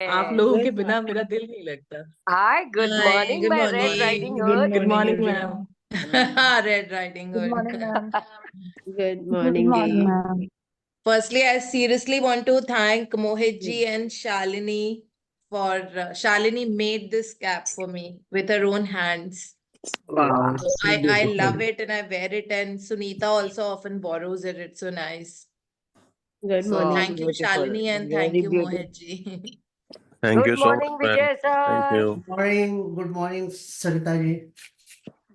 आप लोगों के Good बिना मेरा दिल नहीं लगता। Hi, good Hi, morning, good my Red morning. Riding morning. Good Hood. morning, Everyone. ma'am. Red Riding Good Hood. morning, ma'am. Good Good morning, morning, Dee. ma'am. Firstly, I seriously want to thank Mohit ji and Shalini for Shalini made this cap for me with her own hands. Wow, So so I beautiful. love it and I wear it, and Sunita also often borrows it. It's so nice. Good So morning. thank you, Beautiful. Shalini, and Very thank you, beautiful. Mohit ji. Thank Good you so much, morning, ma'am. Vijay Thank sir. you. Good morning, Sarita ji.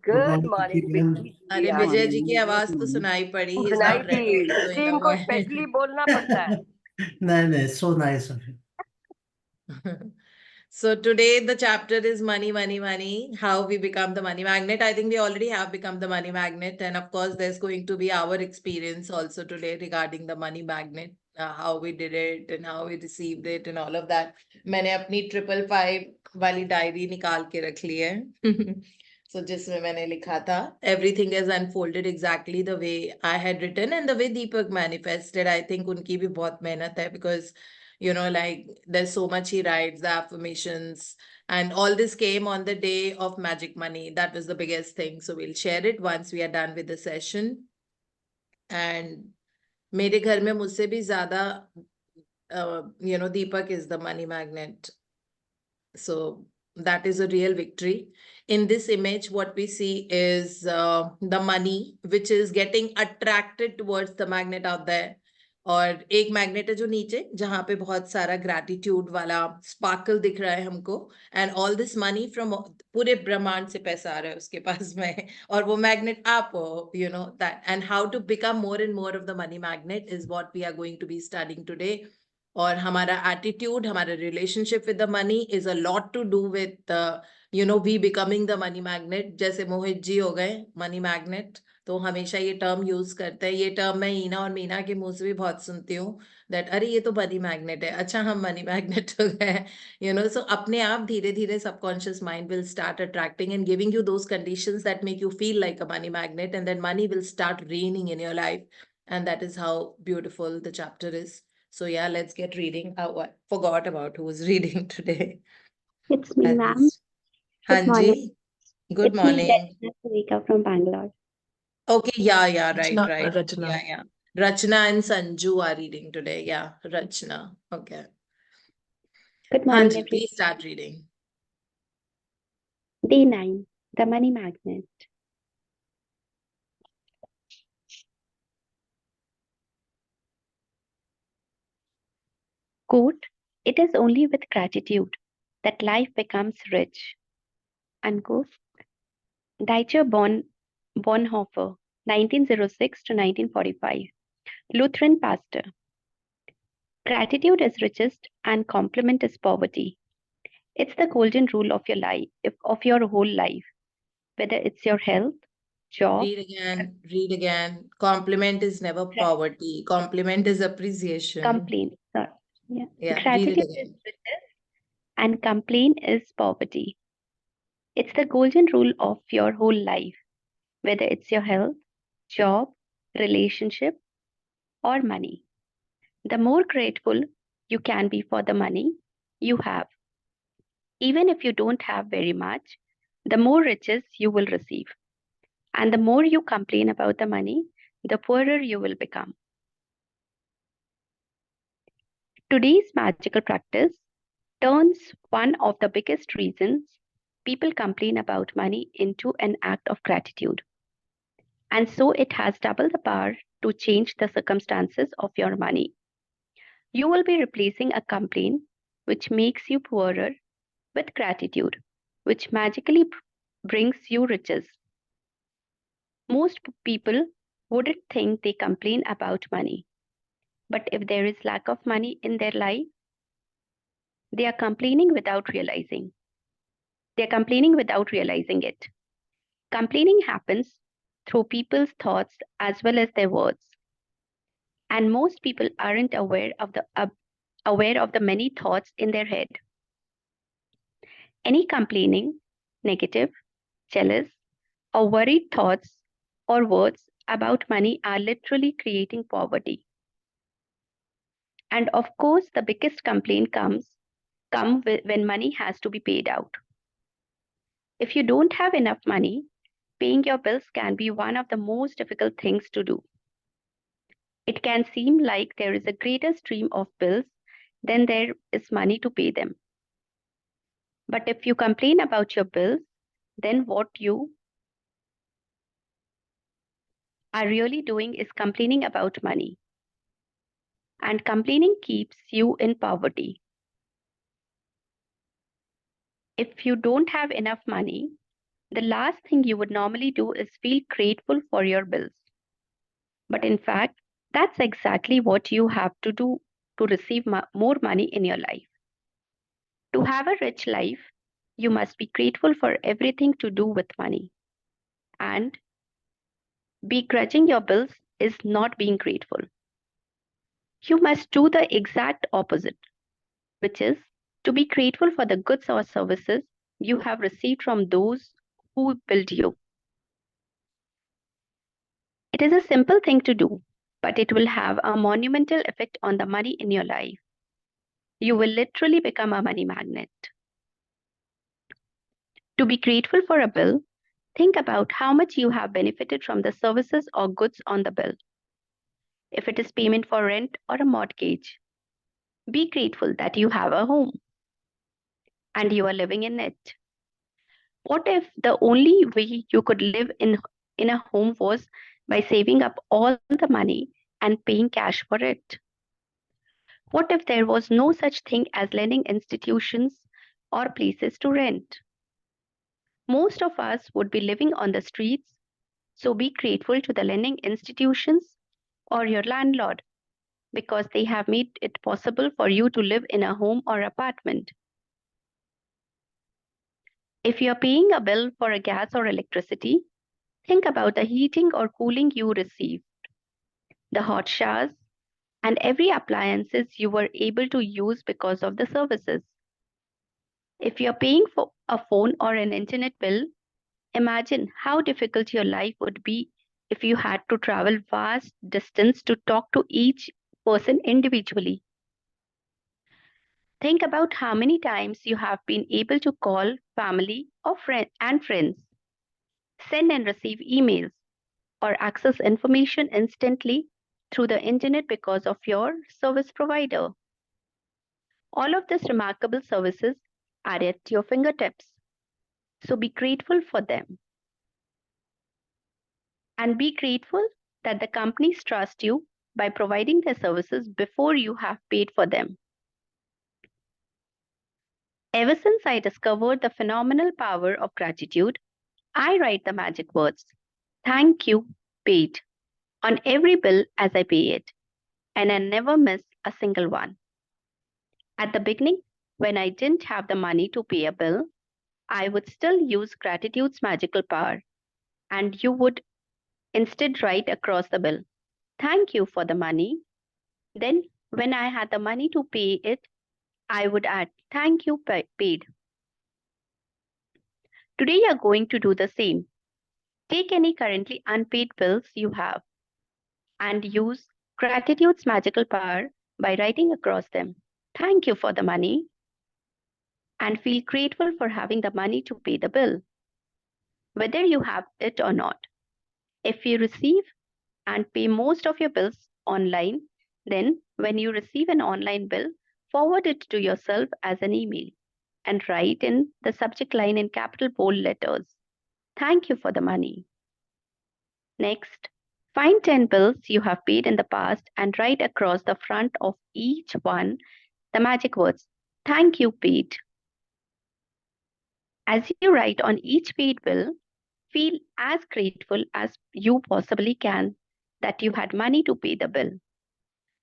Good morning, morning, ma'am. Vicky जी. अरे हाँ, विजय जी की आवाज तो सुनाई पड़ी. He's सुनाई not थी, ready to do in इसलिए the इनको morning. स्पेशली बोलना पड़ता है. No, so nice of you. So today the chapter is money, money, money, how we become the money magnet. I think we already have become the money magnet. And of course, there's going to be our experience also today regarding the money magnet, how we did it and how we received it and all of that. मैंने अपनी 555 वाली diary निकाल के रख ली है. So जिसमें मैंने लिखा था, everything is unfolded exactly the way I had written and the way Deepak manifested. I think उनकी भी बहुत मेहनत है because like there's so much he writes, the affirmations, and all this came on the day of Magic Money. That was the biggest thing. So we'll share it once we are done with the session. And मेरे घर में मुझसे भी ज्यादा, Deepak is the money magnet. So that is a real victory. In this image, what we see is the money, which is getting attracted towards the magnet out there. और एक magnet है जो नीचे, जहां पे बहुत सारा ग्रैटिट्यूड वाला स्पार्कल दिख रहा है हमको, and all this money from पूरे ब्रह्मांड से पैसा आ रहा है उसके पास में, और वो मैग्नेट आप हो, that, and how to become more and more of the money magnet is what we are going to be studying today. और हमारा एटीट्यूड, हमारा relationship with the money is a lot to do with we becoming the money magnet. जैसे मोहित जी हो गए money magnet, तो हमेशा ये term use करते हैं. ये टर्म मैं ईना और मीना के मुंह से भी बहुत सुनती हूँ, दैट अरे ये तो मनी मैग्नेट है. अच्छा, हम मनी मैग्नेट हो गए. सो अपने आप धीरे धीरे subconscious mind will start attracting and giving you those conditions that make you feel like a money magnet, and then money will start raining in your life. And that is how beautiful the chapter is. So yeah, let's get reading. I forgot about who is reading today. It's me, At ma'am. least. Good Hanji, morning. good It's morning. me, Rachna from Bangalore. Okay, yeah, right. Rachna. Yeah. Rachna and Sanju are reading today. Yeah, Rachna. Okay. Good morning, Hanji, everyone. please start reading. Day 9, the money magnet. Quote, it is only with gratitude that life becomes rich. Unquote. Dieter Bonhoeffer, 1906 to 1945, Lutheran pastor. Gratitude is richest and compliment is poverty. It's the golden rule of your life, of your whole life, whether it's your health, job. Read again. Compliment is never poverty. Compliment is appreciation. Complaint. Sorry. Yeah. Yeah, read it Gratitude is again. riches and complaint is poverty. It's the golden rule of your whole life, whether it's your health, job, relationship, or money. The more grateful you can be for the money you have, even if you don't have very much, the more riches you will receive. And the more you complain about the money, the poorer you will become. Today's magical practice turns one of the biggest reasons people complain about money into an act of gratitude. And so it has double the power to change the circumstances of your money. You will be replacing a complaint which makes you poorer with gratitude, which magically brings you riches. Most people wouldn't think they complain about money. But if there is lack of money in their life, they are complaining without realizing. They are complaining without realizing it. Complaining happens through people's thoughts as well as their words. And most people aren't aware of the many thoughts in their head. Any complaining, negative, jealous, or worried thoughts or words about money are literally creating poverty. And of course, the biggest complaint comes come when money has to be paid out. If you don't have enough money, paying your bills can be one of the most difficult things to do. It can seem like there is a greater stream of bills than there is money to pay them. But if you complain about your bills, then what you are really doing is complaining about money. And complaining keeps you in poverty. If you don't have enough money, the last thing you would normally do is feel grateful for your bills. But in fact, that's exactly what you have to do to receive more money in your life. To have a rich life, you must be grateful for everything to do with money. And begrudging your bills is not being grateful. You must do the exact opposite, which is to be grateful for the goods or services you have received from those who built you. It is a simple thing to do, but it will have a monumental effect on the money in your life. You will literally become a money magnet. To be grateful for a bill, think about how much you have benefited from the services or goods on the bill. If it is payment for rent or a mortgage, be grateful that you have a home and you are living in it. What if the only way you could live in a home was by saving up all the money and paying cash for it? What if there was no such thing as lending institutions or places to rent? Most of us would be living on the streets, so be grateful to the lending institutions or your landlord because they have made it possible for you to live in a home or apartment. If you're paying a bill for a gas or electricity, think about the heating or cooling you received, the hot showers, and every appliances you were able to use because of the services. If you're paying for a phone or an internet bill, imagine how difficult your life would be if you had to travel vast distance to talk to each person individually. Think about how many times you have been able to call family or friends, send and receive emails, or access information instantly through the internet because of your service provider. All of these remarkable services are at your fingertips. So be grateful for them. And be grateful that the companies trust you by providing their services before you have paid for them. Ever since I discovered the phenomenal power of gratitude, I write the magic words, "Thank you, paid," on every bill as I pay it, and I never miss a single one. At the beginning, when I didn't have the money to pay a bill, I would still use gratitude's magical power, and you would instead write across the bill, "Thank you for the money." Then, when I had the money to pay it, I would add, "Thank you, paid." Today, you're going to do the same. Take any currently unpaid bills you have and use gratitude's magical power by writing across them, "Thank you for the money," and feel grateful for having the money to pay the bill, whether you have it or not. If you receive and pay most of your bills online, then when you receive an online bill, forward it to yourself as an email and write in the subject line in capital bold letters, "Thank you for the money." Next, find 10 bills you have paid in the past and write across the front of each one the magic words, "Thank you, paid." As you write on each paid bill, feel as grateful as you possibly can that you had money to pay the bill.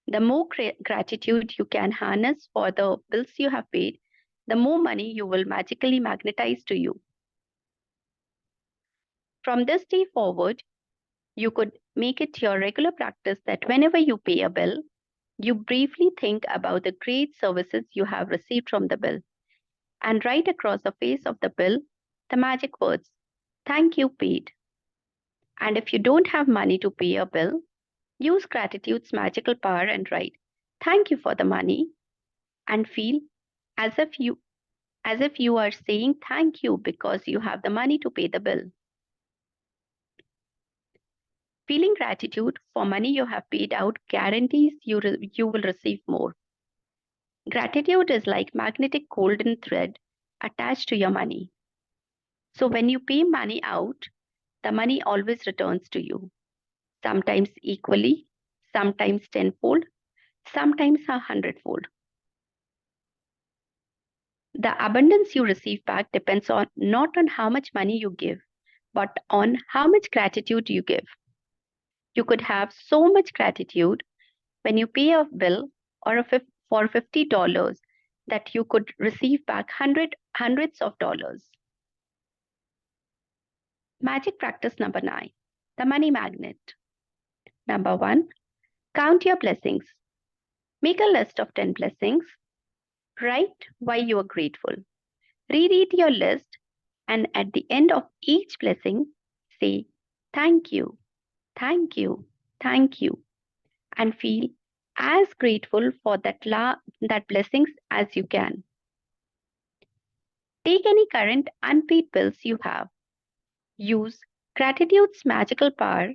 The more gratitude you can harness for the bills you have paid, the more money you will magically magnetize to you. From this day forward, you could make it your regular practice that whenever you pay a bill, you briefly think about the great services you have received from the bill and write across the face of the bill the magic words, "Thank you, paid." And if you don't have money to pay a bill, use gratitude's magical power and write, "Thank you for the money," and feel as if you are saying thank you because you have the money to pay the bill. Feeling gratitude for money you have paid out guarantees you will receive more. Gratitude is like magnetic golden thread attached to your money. So when you pay money out, the money always returns to you. Sometimes equally, sometimes tenfold, sometimes 100-fold. The abundance you receive back depends not on how much money you give, but on how much gratitude you give. You could have so much gratitude when you pay a bill for $50 that you could receive back hundreds of dollars. Magic practice number 9, the money magnet. Number 1, count your blessings. Make a list of 10 blessings. Write why you are grateful. Reread your list, and at the end of each blessing, say thank you, thank you, thank you, and feel as grateful for that blessings as you can. Take any current unpaid bills you have. Use gratitude's magical power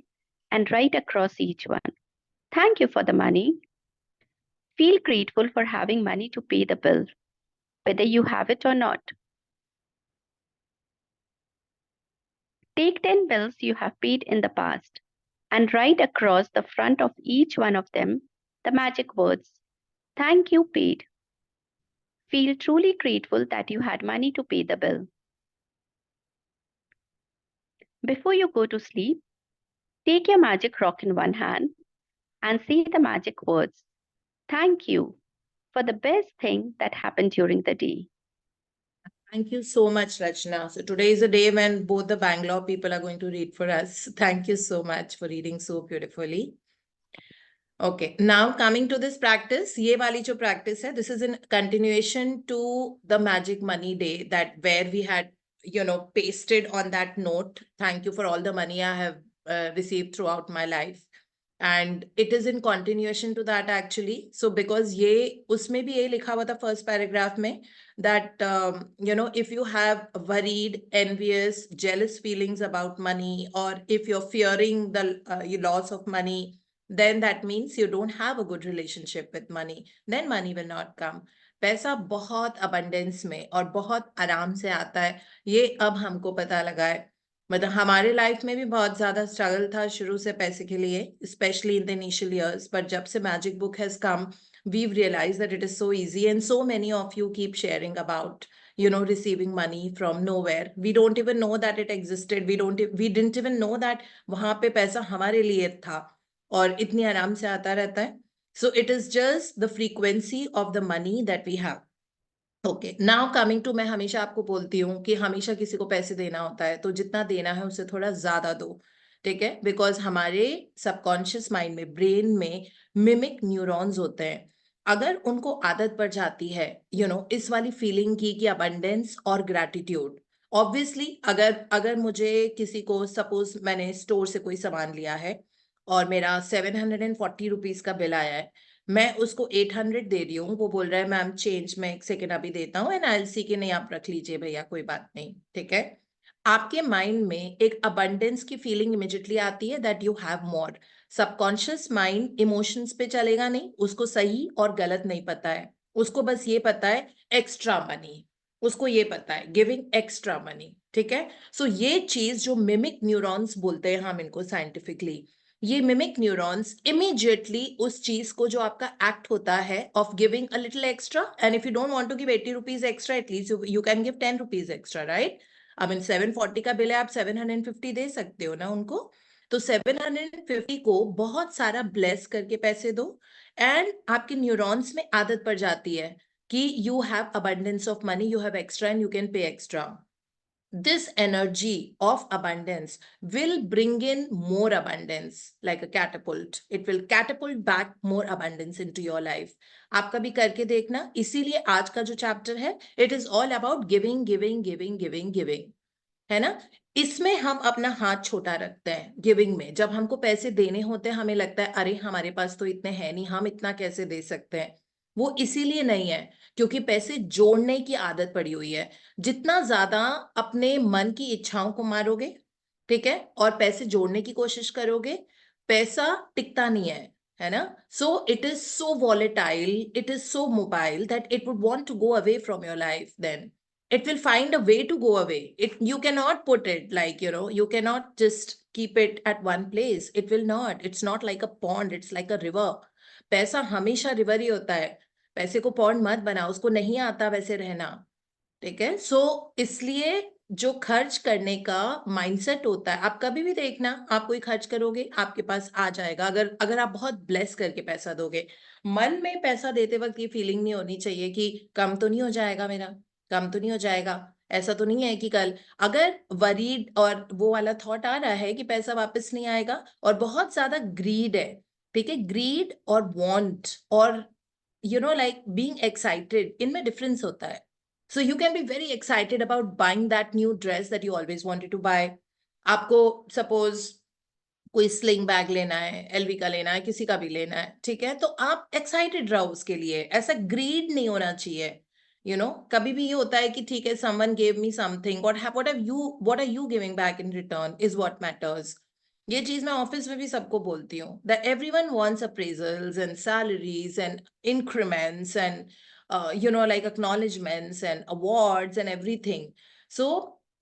and write across each one. Thank you for the money. Feel grateful for having money to pay the bill, whether you have it or not. Take 10 bills you have paid in the past and write across the front of each one of them the magic words, thank you paid. Feel truly grateful that you had money to pay the bill. Before you go to sleep, take your magic rock in one hand and say the magic words, thank you for the best thing that happened during the day. Thank you so much, Rachna. So today is a day when both the Bangalore people are going to read for us. Thank you so much for reading so beautifully. Okay, now coming to this practice, ये वाली जो practice है, this is in continuation to the Magic Money Day that where we had, pasted on that note, thank you for all the money I have received throughout my life. And it is in continuation to that actually. So because ये उसमें भी ये लिखा हुआ था first paragraph में that if you have worried, envious, jealous feelings about money, or if you're fearing the loss of money, then that means you don't have a good relationship with money. Then money will not come. पैसा बहुत abundance में और बहुत आराम से आता है, ये अब हमको पता लगा है. मतलब हमारे लाइफ में भी बहुत ज्यादा स्ट्रगल था शुरू से पैसे के लिए, specially in the initial years, but जब से magic book has come, we've realized that it is so easy, and so many of you keep sharing about receiving money from nowhere. We don't even know that it existed. We didn't even know that वहां पे पैसा हमारे लिए था और इतनी आराम से आता रहता है. So it is just the frequency of the money that we have. Okay, now coming to, मैं हमेशा आपको बोलती हूँ कि हमेशा किसी को पैसे देना होता है तो जितना देना है उससे थोड़ा ज्यादा दो, ठीक है? बिकॉज हमारे सबकॉन्शियस माइंड में, ब्रेन में मिमिक न्यूरॉन्स होते हैं. अगर उनको आदत पड़ जाती है इस वाली फीलिंग की कि अबंडेंस और ग्रैटिट्यूड, ऑब्वियसली अगर मुझे किसी को, सपोज मैंने स्टोर से कोई सामान लिया है और मेरा 740 रुपीज का बिल आया है, मैं उसको 800 दे रही हूँ, वो बोल रहा है मैम चेंज में 1 सेकेंड अभी देता हूँ, एंड आई विल सी कि नहीं आप रख लीजिए भैया, कोई बात नहीं, ठीक है? आपके माइंड में एक अबंडेंस की फीलिंग इमिजिएटली आती है that you have more. Subconscious mind emotions पे चलेगा नहीं, उसको सही और गलत नहीं पता है, उसको बस ये पता है एक्स्ट्रा मनी, उसको ये पता है गिविंग एक्स्ट्रा मनी, ठीक है? सो ये चीज जो मिमिक न्यूरॉन्स बोलते हैं हम इनको साइंटिफिकली, ये मिमिक न्यूरॉन्स इमीडिएटली उस चीज को जो आपका एक्ट होता है of giving a little extra, and if you don't want to give 80 rupees extra, at least you can give 10 rupees extra, right? I mean 740 का बिल है, आप 750 दे सकते हो ना उनको, तो 750 को बहुत सारा ब्लेस करके पैसे दो, एंड आपके न्यूरॉन्स में आदत पड़ जाती है कि you have abundance of money, you have extra and you can pay extra. This energy of abundance will bring in more abundance like a catapult. It will catapult back more abundance into your life. आप कभी करके देखना. इसीलिए आज का जो chapter है, it is all about giving, giving, giving, giving, giving, है ना? इसमें हम अपना हाथ छोटा रखते हैं गिविंग में. जब हमको पैसे देने होते हैं हमें लगता है अरे हमारे पास तो इतने हैं नहीं, हम इतना कैसे दे सकते हैं. वो इसीलिए नहीं है क्योंकि पैसे जोड़ने की आदत पड़ी हुई है। जितना ज्यादा अपने मन की इच्छाओं को मारोगे, ठीक है, और पैसे जोड़ने की कोशिश करोगे, पैसा टिकता नहीं है ना। So it is so volatile, it is so mobile that it would want to go away from your life, then it will find a way to go away. You cannot put it like, you cannot just keep it at one place. It will not. It's not like a pond, it's like a river. पैसा हमेशा river ही होता है, पैसे को pond मत बनाओ, उसको नहीं आता वैसे रहना, ठीक है। सो इसलिए जो खर्च करने का माइंडसेट होता है, आप कभी भी देखना, आप कोई खर्च करोगे आपके पास आ जाएगा, अगर अगर आप बहुत ब्लेस करके पैसा दोगे। मन में पैसा देते वक्त ये फीलिंग नहीं होनी चाहिए कि कम तो नहीं हो जाएगा मेरा, कम तो नहीं हो जाएगा। ऐसा तो नहीं है कि कल अगर वरीड और वो वाला थॉट आ रहा है कि पैसा वापस नहीं आएगा और बहुत ज्यादा ग्रीड है, ठीक है, ग्रीड और वांट और लाइक बीइंग एक्साइटेड, इनमें डिफरेंस होता है। So you can be very excited about buying that new dress that you always wanted to buy. आपको suppose कोई स्लिंग बैग लेना है, एलवी का लेना है, किसी का भी लेना है, ठीक है, तो आप एक्साइटेड रहो उसके लिए, ऐसा ग्रीड नहीं होना चाहिए। कभी भी ये होता है कि ठीक है, someone gave me something, what are you giving back in return is what matters. ये चीज मैं ऑफिस में भी सबको बोलती हूँ, that everyone wants appraisals and salaries and increments and like acknowledgements and awards and everything. So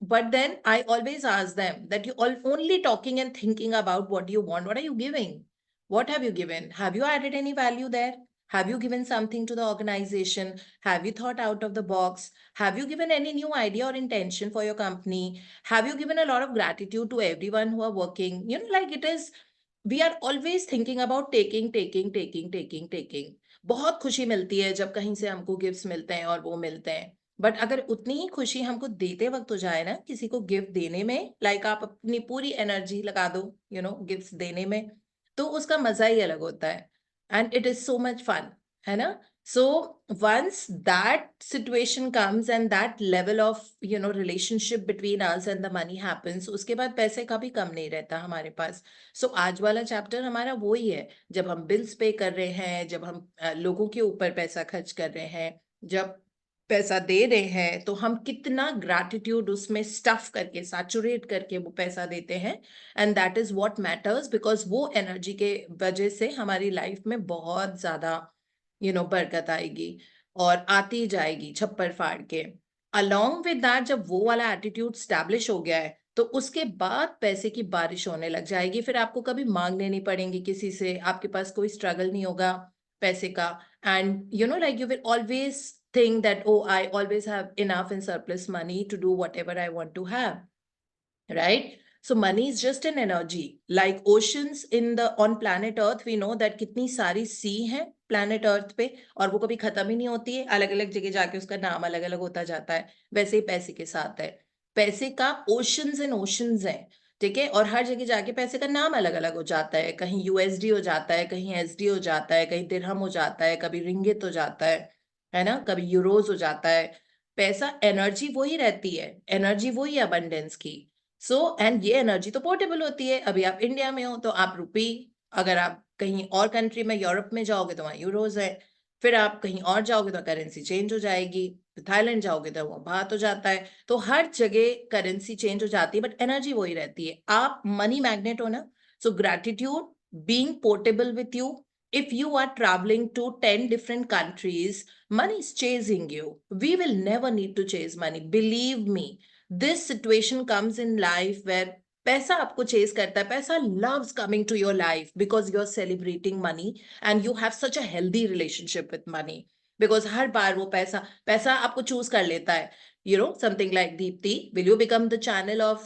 but then I always ask them that you all only talking and thinking about what you want. What are you giving? What have you given? Have you added any value there? Have you given something to the organization? Have you thought out of the box? Have you given any new idea or intention for your company? Have you given a lot of gratitude to everyone who are working? Like it is, we are always thinking about taking. बहुत खुशी मिलती है जब कहीं से हमको gifts मिलते हैं और वो मिलते हैं, बट अगर उतनी ही खुशी हमको देते वक्त हो जाए ना, किसी को गिफ्ट देने में, लाइक आप अपनी पूरी एनर्जी लगा दो गिफ्ट्स देने में, तो उसका मजा ही अलग होता है and it is so much fun, है ना। So once that situation comes and that level of relationship between us and the money happens, उसके बाद पैसे का भी कम नहीं रहता हमारे पास। सो आज वाला चैप्टर हमारा वो ही है, जब हम बिल्स पे कर रहे हैं, जब हम लोगों के ऊपर पैसा खर्च कर रहे हैं, जब पैसा दे रहे हैं, तो हम कितना ग्रैटिट्यूड उसमें स्टफ करके, सैचुरेट करके वो पैसा देते हैं, and that is what matters, because वो एनर्जी के वजह से हमारी लाइफ में बहुत ज्यादा बरकत आएगी और आती जाएगी छप्पर फाड़ के। अलोंग विद दैट, जब वो वाला एटीट्यूड स्टैब्लिश हो गया है, तो उसके बाद पैसे की बारिश होने लग जाएगी, फिर आपको कभी मांगने नहीं पड़ेंगे किसी से, आपके पास कोई स्ट्रगल नहीं होगा पैसे का, and like you will always think that, oh, I always have enough in surplus money to do whatever I want to have, right? So money is just an energy, like oceans on planet earth. We know that कितनी सारी सी हैं planet earth पे, और वो कभी खत्म ही नहीं होती है, अलग अलग जगह जाके उसका नाम अलग अलग होता जाता है। वैसे ही पैसे के साथ है, पैसे का ओशंस एंड ओशंस है, ठीक है, और हर जगह जाके पैसे का नाम अलग अलग हो जाता है, कहीं यूएसडी हो जाता है, कहीं एसडी हो जाता है, कहीं दिरहम हो जाता है, कभी रिंगित हो जाता है ना, कभी यूरोज हो जाता है। पैसा एनर्जी वही रहती है, एनर्जी वही अबंडेंस की। एंड ये एनर्जी तो पोर्टेबल होती है। अभी आप इंडिया में हो तो आप रुपी, अगर आप कहीं और कंट्री में, यूरोप में जाओगे तो वहाँ यूरोज है, फिर आप कहीं और जाओगे तो करेंसी चेंज हो जाएगी, थाईलैंड जाओगे तो वो बात हो जाता है, तो हर जगह करेंसी चेंज हो जाती है, बट एनर्जी वही रहती है। आप मनी मैग्नेट हो ना, so gratitude being portable with you, if you are traveling to 10 different countries, money is chasing you. We will never need to chase money, believe me. This situation comes in life where पैसा आपको chase करता है, पैसा loves coming to your life because you're celebrating money and you have such a healthy relationship with money, because हर बार वो पैसा आपको choose कर लेता है। Something like Deepti, will you become the channel of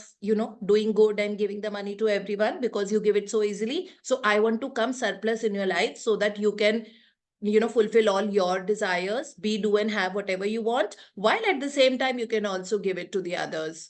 doing good and giving the money to everyone because you give it so easily? So I want to come surplus in your life so that you can fulfill all your desires, be, do and have whatever you want, while at the same time you can also give it to the others.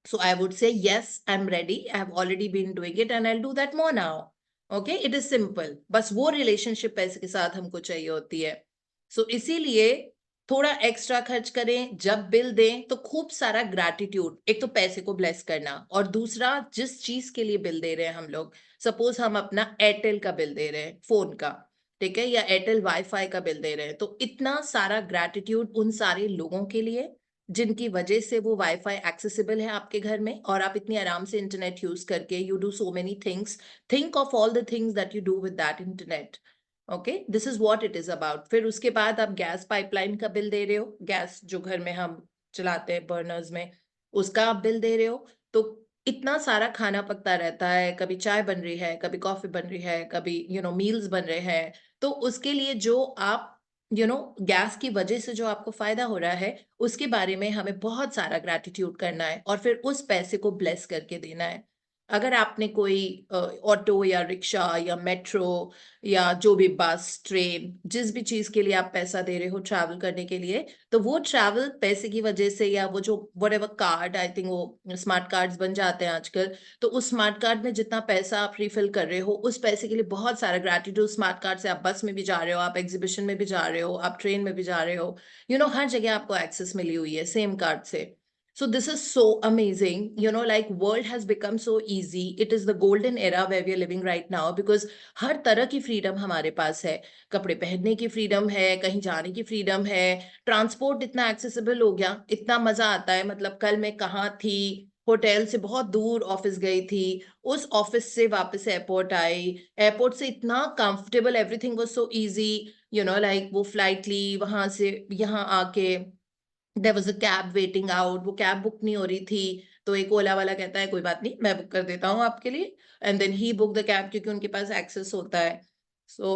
So I would say, yes, I'm ready. I have already been doing it and I'll do that more now. Okay, it is simple. बस वो relationship पैसे के साथ हमको चाहिए होती है। So इसीलिए थोड़ा एक्स्ट्रा खर्च करें, जब बिल दें तो खूब सारा ग्रैटिट्यूड, एक तो पैसे को ब्लेस करना, और दूसरा जिस चीज के लिए बिल दे रहे हैं हम लोग, सपोज हम अपना एयरटेल का बिल दे रहे हैं, फोन का, ठीक है, या एयरटेल वाईफाई का बिल दे रहे हैं, तो इतना सारा ग्रैटिट्यूड उन सारे लोगों के लिए जिनकी वजह से वो वाईफाई एक्सेसिबल है आपके घर में, और आप इतनी आराम से इंटरनेट यूज करके you do so many things. Think of all the things that you do with that internet. Okay, this is what it is about. फिर उसके बाद आप गैस पाइपलाइन का बिल दे रहे हो, गैस जो घर में हम चलाते हैं बर्नर्स में, उसका आप बिल दे रहे हो. तो इतना सारा खाना पकता रहता है, कभी चाय बन रही है, कभी कॉफी बन रही है, कभी मील्स बन रहे हैं. तो उसके लिए जो आप गैस की वजह से जो आपको फायदा हो रहा है, उसके बारे में हमें बहुत सारा ग्रैटिट्यूड करना है और फिर उस पैसे को ब्लेस करके देना है. अगर आपने कोई ऑटो या रिक्शा या मेट्रो या जो भी बस ट्रेन, जिस भी चीज के लिए आप पैसा दे रहे हो ट्रैवल करने के लिए, तो वो ट्रैवल पैसे की वजह से, या वो जो व्हाटएवर कार्ड, आई थिंक वो स्मार्ट कार्ड्स बन जाते हैं आजकल, तो उस स्मार्ट कार्ड में जितना पैसा आप रिफिल कर रहे हो, उस पैसे के लिए बहुत सारा ग्रैटिट्यूड. स्मार्ट कार्ड से आप बस में भी जा रहे हो, आप एग्जीबिशन में भी जा रहे हो, आप ट्रेन में भी जा रहे हो, हर जगह आपको एक्सेस मिली हुई है सेम कार्ड से. So this is so amazing, like world has become so easy. It is the golden era where we are living right now, because हर तरह की फ्रीडम हमारे पास है. कपड़े पहनने की फ्रीडम है, कहीं जाने की फ्रीडम है, ट्रांसपोर्ट इतना एक्सेसिबल हो गया, इतना मजा आता है. मतलब कल मैं कहाँ थी, होटल से बहुत दूर ऑफिस गई थी, उस ऑफिस से वापस एयरपोर्ट आई, एयरपोर्ट से इतना comfortable, everything was so easy, like वो फ्लाइट ली, वहां से यहाँ आके there was a cab waiting out, वो कैब बुक नहीं हो रही थी, तो एक ओला वाला कहता है कोई बात नहीं, मैं बुक कर देता हूँ आपके लिए. And then he book the cab, क्योंकि उनके पास एक्सेस होता है. सो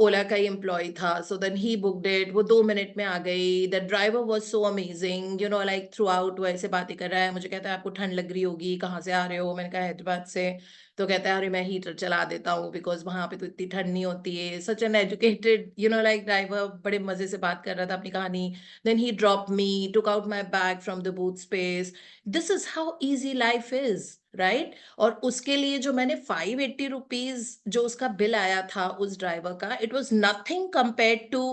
ओला का ही एम्प्लॉय था, so then he booked it, वो 2 मिनट में आ गई. The driver was so amazing, like throughout वो ऐसे बातें कर रहा है. मुझे कहता है आपको ठंड लग रही होगी, कहाँ से आ रहे हो, मैंने कहा हैदराबाद से. तो कहता है अरे मैं हीटर चला देता हूँ बिकॉज वहां पे तो इतनी ठंड नहीं होती है. Such an educated like driver, बड़े मजे से बात कर रहा था अपनी कहानी. Then he dropped me, took out my bag from the boot space. This is how easy life is, right? और उसके लिए जो मैंने 580 रुपीज जो उसका बिल आया था उस ड्राइवर का, it was nothing compared to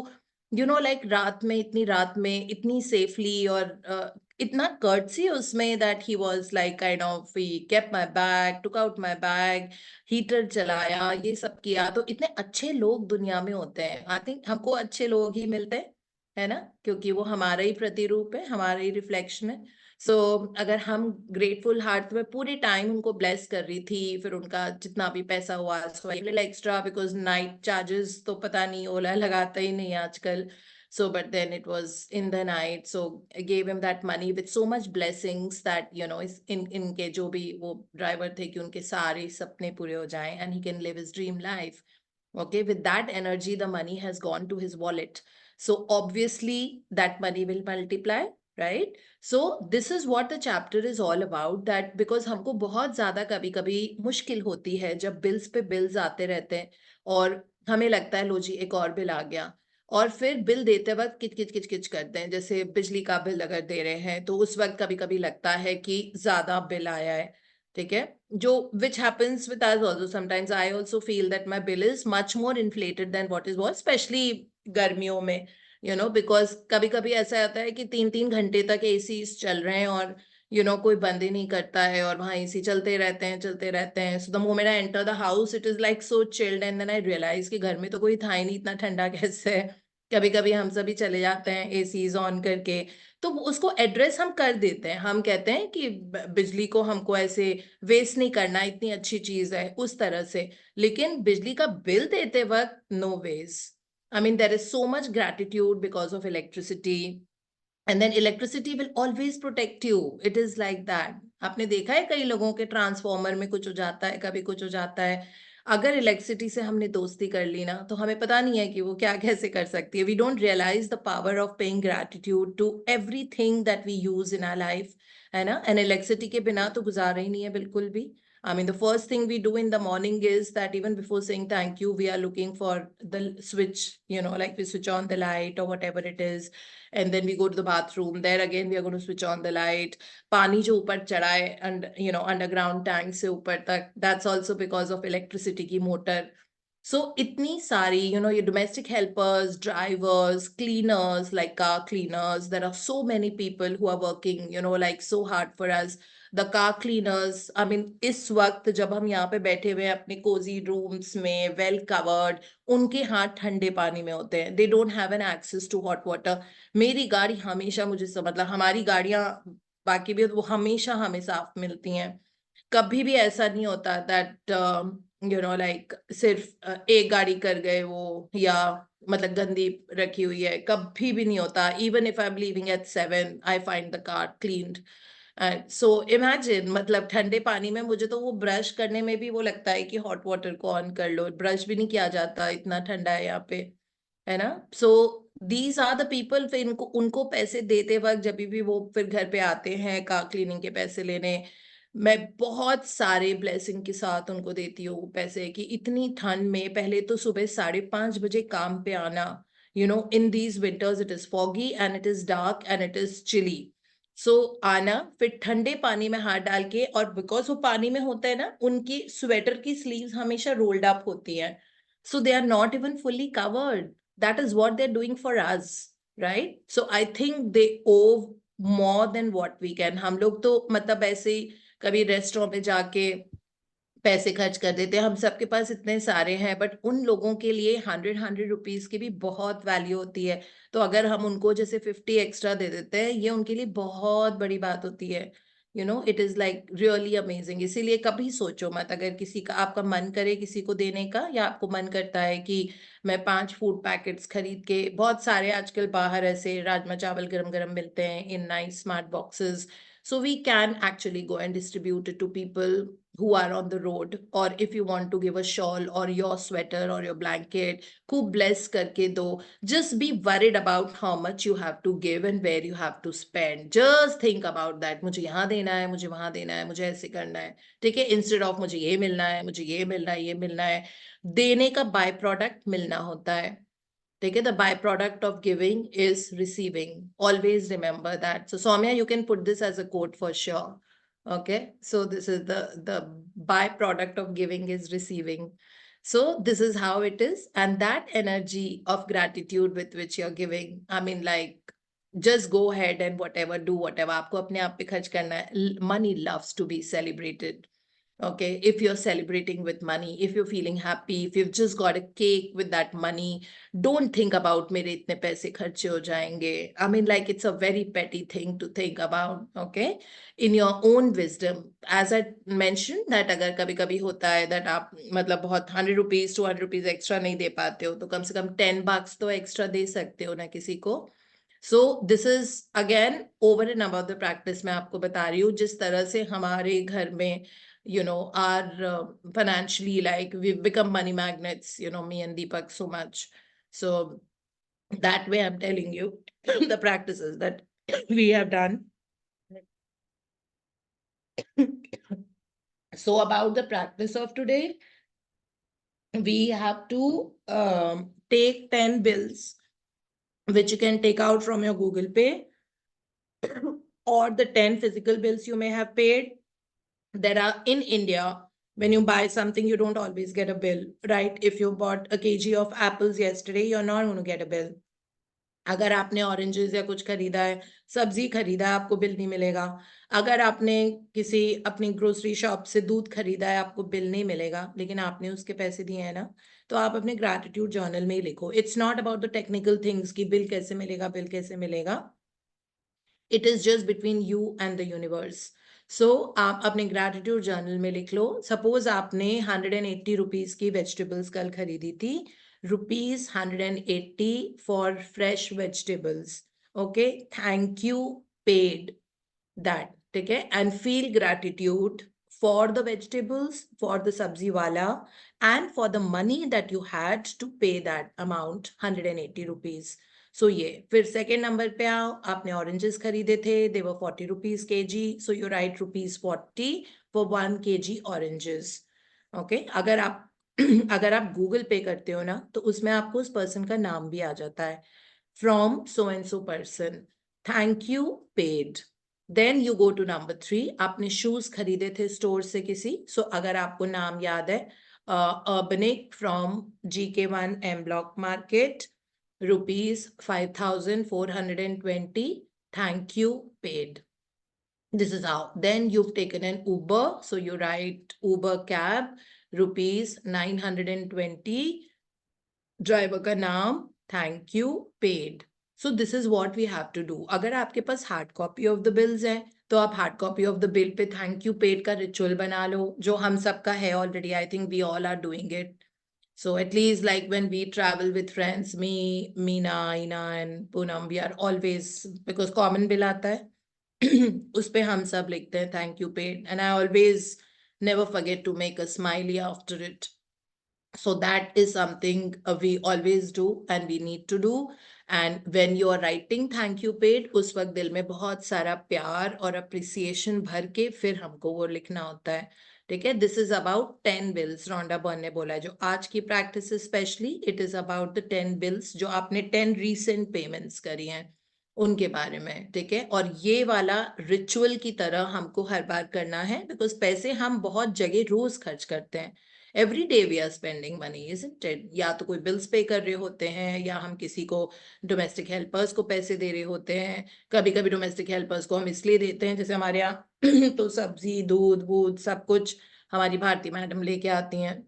like रात में, इतनी रात में इतनी सेफली, और इतना कर्टसी उसमें, that he was like kind of, he kept my bag, took out my bag, heater चलाया, ये सब किया. तो इतने अच्छे लोग दुनिया में होते हैं. आई थिंक हमको अच्छे लोग ही मिलते हैं, है ना, क्योंकि वो हमारा ही प्रतिरूप है, हमारा ही रिफ्लेक्शन है. सो अगर हम ग्रेटफुल हार्ट में पूरे टाइम उनको ब्लेस कर रही थी, फिर उनका जितना भी पैसा हुआ, so extra, because night charges तो पता नहीं ओला लगाता ही नहीं आजकल. So, but then it was in the night. So I gave him that money with so much blessings that, इनके जो भी वो ड्राइवर थे, कि उनके सारे सपने पूरे हो जाएं and he can live his dream life. Okay, with that energy, the money has gone to his wallet. So obviously that money will multiply, right? So this is what the chapter is all about, that because हमको बहुत ज्यादा कभी कभी मुश्किल होती है जब bills पे बिल्स आते रहते हैं, और हमें लगता है लो जी एक और बिल आ गया, और फिर बिल देते वक्त किच किच किच किच करते हैं. जैसे बिजली का बिल अगर दे रहे हैं, तो उस वक्त कभी कभी लगता है कि ज्यादा बिल आया है, ठीक है, जो which happens with us also. Sometimes I also feel that my bill is much more inflated than what is was, especially गर्मियों में, because कभी कभी ऐसा आता है कि 3-3 घंटे तक एसी चल रहे हैं, और कोई बंद ही नहीं करता है, और वहाँ एसी चलते रहते हैं चलते रहते हैं. So the moment I enter the house, it is like so chilled, and then I realise कि घर में तो कोई था ही नहीं, इतना ठंडा कैसे है. कभी कभी हम सभी चले जाते हैं एसीज ऑन करके, तो उसको एड्रेस हम कर देते हैं, हम कहते हैं कि बिजली को हमको ऐसे वेस्ट नहीं करना, इतनी अच्छी चीज है उस तरह से. लेकिन बिजली का बिल देते वक्त no waste. I mean, there is so much gratitude because of electricity. And then electricity will always protect you. It is like that. आपने देखा है कई लोगों के ट्रांसफॉर्मर में कुछ हो जाता है, कभी कुछ हो जाता है. अगर इलेक्ट्रिसिटी से हमने दोस्ती कर ली ना, तो हमें पता नहीं है कि वो क्या कैसे कर सकती है. We don't realise the power of paying gratitude to everything that we use in our life, है ना. एंड इलेक्ट्रिसिटी के बिना तो गुजारा ही नहीं है बिल्कुल भी. I mean, the first thing we do in the morning is that even before saying thank you, we are looking for the switch, like we switch on the light or whatever it is. And then we go to the bathroom. There again, we are going to switch on the light. पानी जो ऊपर चढ़ा है, and underground tank से ऊपर तक, that's also because of electricity की motor. So इतनी सारी, your domestic helpers, drivers, cleaners, like car cleaners, there are so many people who are working, like so hard for us. The car cleaners, I mean, इस वक्त जब हम यहाँ पे बैठे हुए हैं अपने cozy rooms में, well covered, उनके हाथ ठंडे पानी में होते हैं. They don't have an access to hot water. मेरी गाड़ी हमेशा मुझे मतलब हमारी गाड़ियां बाकी भी वो हमेशा हमें साफ मिलती हैं. कभी भी ऐसा नहीं होता दैट लाइक सिर्फ एक गाड़ी कर गए वो, या मतलब गंदी रखी हुई है. कभी भी नहीं होता. Even if I am leaving at 7 I find the car cleaned. So imagine, मतलब ठंडे पानी में मुझे तो वो ब्रश करने में भी वो लगता है कि हॉट वाटर को ऑन कर लो. ब्रश भी नहीं किया जाता, इतना ठंडा है यहाँ पे, है ना. So these are the people, फिर उनको पैसे देते वक्त जब भी वो फिर घर पे आते हैं कार क्लीनिंग के पैसे लेने, मैं बहुत सारे ब्लेसिंग के साथ उनको देती हूँ पैसे. कि इतनी ठंड में पहले तो सुबह 5:30 बजे काम पे आना, in these winters it is foggy and it is dark and it is chilly. So आना, फिर ठंडे पानी में हाथ डाल के, और बिकॉज वो पानी में होता है ना, उनकी स्वेटर की स्लीव्स हमेशा रोल्ड अप होती हैं. So they are not even fully covered. That is what they're doing for us, right? So I think they owe more than what we can. हम लोग तो मतलब ऐसे ही कभी रेस्टोरेंट में जाके पैसे खर्च कर देते हैं. हम सबके पास इतने सारे हैं, बट उन लोगों के लिए 100 रुपीज की भी बहुत वैल्यू होती है. तो अगर हम उनको जैसे 50 एक्स्ट्रा दे देते हैं, ये उनके लिए बहुत बड़ी बात होती है. It is like really amazing. इसीलिए कभी सोचो मत, अगर किसी का आपका मन करे किसी को देने का, या आपको मन करता है कि मैं 5 फूड पैकेट्स खरीद के, बहुत सारे आजकल बाहर ऐसे राजमा चावल गरम गरम मिलते हैं in nice smart boxes. So we can actually go and distribute it to people who are on the road. Or if you want to give a shawl or your sweater or your blanket, खूब bless करके दो. Just be worried about how much you have to give and where you have to spend. Just think about that. मुझे यहाँ देना है, मुझे वहाँ देना है, मुझे ऐसे करना है, ठीक है. Instead of मुझे ये मिलना है, मुझे ये मिलना है, ये मिलना है. देने का बाय प्रोडक्ट मिलना होता है, ठीक है. The byproduct of giving is receiving. Always remember that. So Soumya, you can put this as a quote for sure. Okay. So this is the byproduct of giving is receiving. So this is how it is. And that energy of gratitude with which you're giving, I mean, like, just go ahead and whatever, do whatever. आपको अपने आप पे खर्च करना है. Money loves to be celebrated. Okay, if you're celebrating with money, if you're feeling happy, if you've just got a cake with that money, don't think about मेरे इतने पैसे खर्चे हो जाएंगे. I mean, like, it's a very petty thing to think about. Okay, in your own wisdom, as I mentioned, that अगर कभी कभी होता है that आप मतलब बहुत 100 rupees 200 rupees एक्स्ट्रा नहीं दे पाते हो, तो कम से कम 10 bucks तो एक्स्ट्रा दे सकते हो ना किसी को. So this is again over and above the practice. मैं आपको बता रही हूँ जिस तरह से हमारे घर में are financially, like, we've become money magnets, me and Deepak, so much. So that way I'm telling you the practices that we have done. So about the practice of today, we have to take 10 bills, which you can take out from your Google Pay, or the 10 physical bills you may have paid. There are in India, when you buy something, you don't always get a bill, right? If you bought a kg of apples yesterday, you're not going to get a bill. अगर आपने oranges या कुछ खरीदा है, सब्जी खरीदा है, आपको बिल नहीं मिलेगा. अगर आपने किसी अपनी ग्रोसरी शॉप से दूध खरीदा है, आपको बिल नहीं मिलेगा, लेकिन आपने उसके पैसे दिए हैं ना. तो आप अपने ग्रैटिट्यूड जर्नल में ही लिखो. It's not about the technical things कि बिल कैसे मिलेगा, बिल कैसे मिलेगा. It is just between you and the universe. So आप अपने ग्रैटिट्यूड जर्नल में लिख लो. सपोज आपने 180 रुपीज की वेजिटेबल्स कल खरीदी थी. Rupees 180 for fresh vegetables. Okay, thank you paid that, ठीक है. And feel gratitude for the vegetables, for the sabzi wala, and for the money that you had to pay that amount, 180 rupees. So ये फिर second number पे आओ. आपने oranges खरीदे थे, they were 40 rupees kg. So you write rupees 40 for 1 kg oranges. Okay, अगर आप Google पे करते हो ना, तो उसमें आपको उस पर्सन का नाम भी आ जाता है. From so and so person, thank you paid. Then you go to number 3. आपने शूज खरीदे थे स्टोर से किसी. So अगर आपको नाम याद है, Urbanic from GK1 M Block Market, rupees 5,420. Thank you, paid. This is how. Then you've taken an Uber. So you write Uber cab, rupees 920. Driver का नाम, thank you, paid. So this is what we have to do. अगर आपके पास hard copy of the bills है तो आप hard copy of the bill पे thank you paid का रिचुअल बना लो, जो हम सबका है already. I think we all are doing it. So at least like when we travel with friends, me, Meena, Ina and Poonam, we are always, because common bill आता है उस पे हम सब लिखते हैं thank you paid, and I always never forget to make a smiley after it. So that is something we always do and we need to do. And when you are writing thank you paid, उस वक्त दिल में बहुत सारा प्यार और appreciation भर के फिर हमको वो लिखना होता है. ठीक है. This is about 10 bills. Rhonda Byrne ने बोला है जो आज की practice especially, it is about the 10 bills जो आपने 10 recent payments करी हैं उनके बारे में. ठीक है. और ये वाला रिचुअल की तरह हमको हर बार करना है, बिकॉज पैसे हम बहुत जगह रोज खर्च करते हैं. Every day we are spending money, isn't it? या तो कोई बिल्स पे कर रहे होते हैं, या हम किसी को डोमेस्टिक हेल्पर्स को पैसे दे रहे होते हैं. कभी कभी डोमेस्टिक हेल्पर्स को हम इसलिए देते हैं, जैसे हमारे यहाँ तो सब्जी दूध वूध सब कुछ हमारी भारती मैडम लेके आती हैं,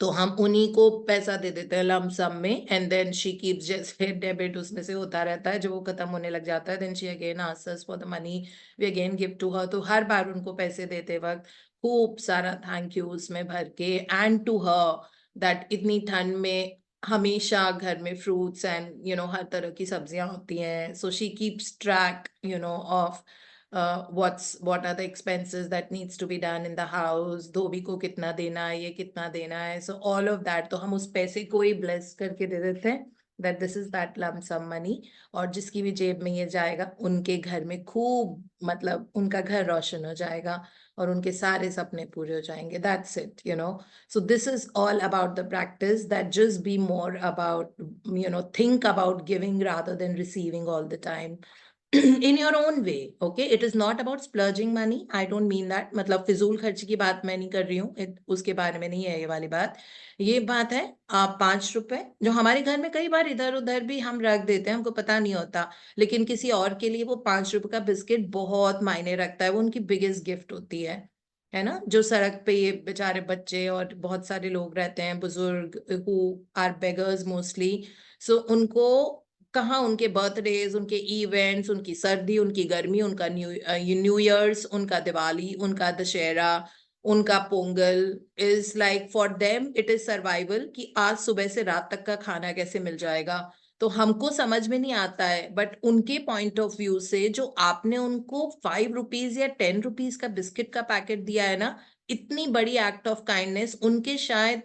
तो हम उन्हीं को पैसा दे देते हैं लमसम में, एंड देन शी कीप्स, जैसे डेबिट उसमें से होता रहता है, जब वो खत्म होने लग जाता है then she again asks us for the money, we again give to her. तो हर बार उनको पैसे देते वक्त खूब सारा थैंक यू उसमें भर के, एंड टू हर दैट इतनी ठंड में हमेशा घर में फ्रूट्स एंड हर तरह की सब्जियां होती हैं, so she keeps track of what are the expenses that needs to be done in the house, धोबी को कितना देना है, ये कितना देना है. So all of that, तो हम उस पैसे को ही bless करके दे देते हैं that this is that lump sum money. और जिसकी भी जेब में ये जाएगा उनके घर में खूब, मतलब उनका घर रोशन हो जाएगा और उनके सारे सपने पूरे हो जाएंगे. That's it, So this is all about the practice, that just be more about, think about giving rather than receiving all the time. In your own way, okay? It is not about splurging money. I don't mean that. मतलब फिजूल खर्ची की बात मैं नहीं कर रही हूँ, उसके बारे में नहीं है ये वाली बात. ये बात है आप 5 रुपए जो हमारे घर में कई बार इधर उधर भी हम रख देते हैं, हमको पता नहीं होता, लेकिन किसी और के लिए वो 5 रुपए का बिस्किट बहुत मायने रखता है. वो उनकी बिगेस्ट गिफ्ट होती है ना? जो सड़क पे ये बेचारे बच्चे और बहुत सारे लोग रहते हैं, बुजुर्ग, हु आर बेगर्स मोस्टली. सो उनको कहाँ उनके बर्थडेज, उनके इवेंट्स, उनकी सर्दी, उनकी गर्मी, उनका न्यू ईयर्स, उनका दिवाली, उनका दशहरा, उनका Pongal is like for them it is survival, कि आज सुबह से रात तक का खाना कैसे मिल जाएगा. तो हमको समझ में नहीं आता है, बट उनके पॉइंट ऑफ व्यू से जो आपने उनको 5 रुपीज या 10 रुपीज का बिस्किट का पैकेट दिया है ना, इतनी बड़ी एक्ट ऑफ काइंडनेस, उनके शायद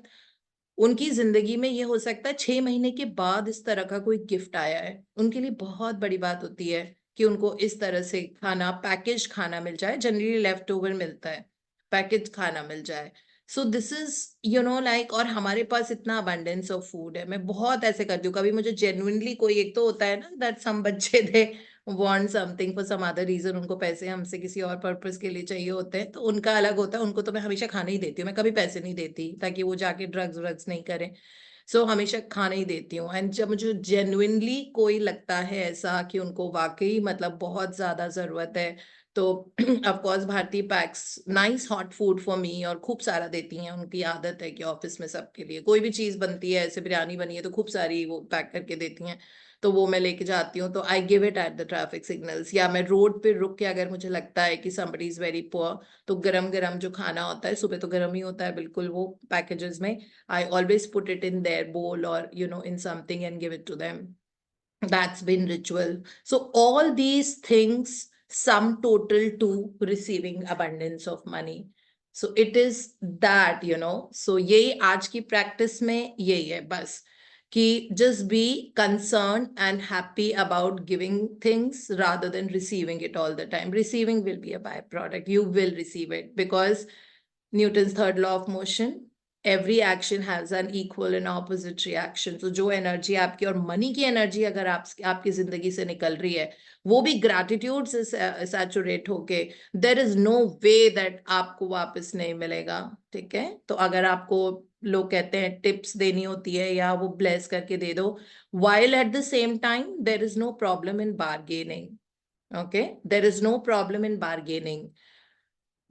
उनकी जिंदगी में ये हो सकता है 6 महीने के बाद इस तरह का कोई गिफ्ट आया है. उनके लिए बहुत बड़ी बात होती है कि उनको इस तरह से खाना, पैकेज खाना मिल जाए. जनरली लेफ्ट ओवर मिलता है, पैकेज खाना मिल जाए. सो दिस इज लाइक, और हमारे पास इतना अबंडेंस ऑफ फूड है. मैं बहुत ऐसे करती हूँ, कभी मुझे जेन्युइनली कोई, एक तो होता है ना दैट सम बच्चे they want something for some other reason, उनको पैसे हमसे किसी और पर्पस के लिए चाहिए होते हैं, तो उनका अलग होता है. उनको तो मैं हमेशा खाना ही देती हूँ, मैं कभी पैसे नहीं देती ताकि वो जाके ड्रग्स नहीं करें. सो हमेशा खाना ही देती हूँ. एंड जब मुझे जेन्युइनली कोई लगता है ऐसा कि उनको वाकई मतलब बहुत ज्यादा जरूरत है, तो of course Bharti packs nice hot food for me, और खूब सारा देती हैं. उनकी आदत है कि ऑफिस में सबके लिए कोई भी चीज बनती है, ऐसे बिरयानी बनी है तो खूब सारी वो पैक करके देती हैं, तो वो मैं लेके जाती हूँ. तो I give it at the traffic signals, या मैं रोड पे रुक के अगर मुझे लगता है कि समबडी इज वेरी पुअर, तो गरम गरम जो खाना होता है, सुबह तो गरम ही होता है बिल्कुल वो पैकेजेस में, I always put it in their bowl और in something and give it to them. That's been ritual. So all these things sum total to receiving abundance of money. So it is that, so यही आज की practice में यही है बस, कि just be concerned and happy about giving things rather than receiving it all the time. Receiving will be a byproduct. You will receive it because Newton's third law of motion, every action has an equal and opposite reaction. So जो energy आपकी और money की energy अगर आपकी जिंदगी से निकल रही है वो भी ग्रैटिट्यूड से सैचुरेट होके there is no way that आपको वापस नहीं मिलेगा. ठीक है, तो अगर आपको लोग कहते हैं टिप्स देनी होती है या वो ब्लेस करके दे दो, while at the same time there is no problem in bargaining. Okay, there is no problem in bargaining.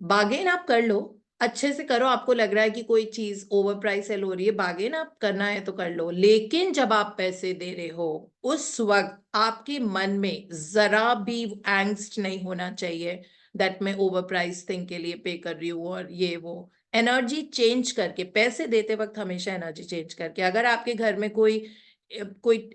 Bargain आप कर लो, अच्छे से करो. आपको लग रहा है कि कोई चीज ओवर प्राइस सेल हो रही है, बार्गेन आप करना है तो कर लो. लेकिन जब आप पैसे दे रहे हो उस वक्त आपके मन में जरा भी एंग्स्ट नहीं होना चाहिए दैट मैं ओवर प्राइस थिंग के लिए पे कर रही हूँ और ये वो. एनर्जी चेंज करके पैसे देते वक्त हमेशा एनर्जी चेंज करके. अगर आपके घर में कोई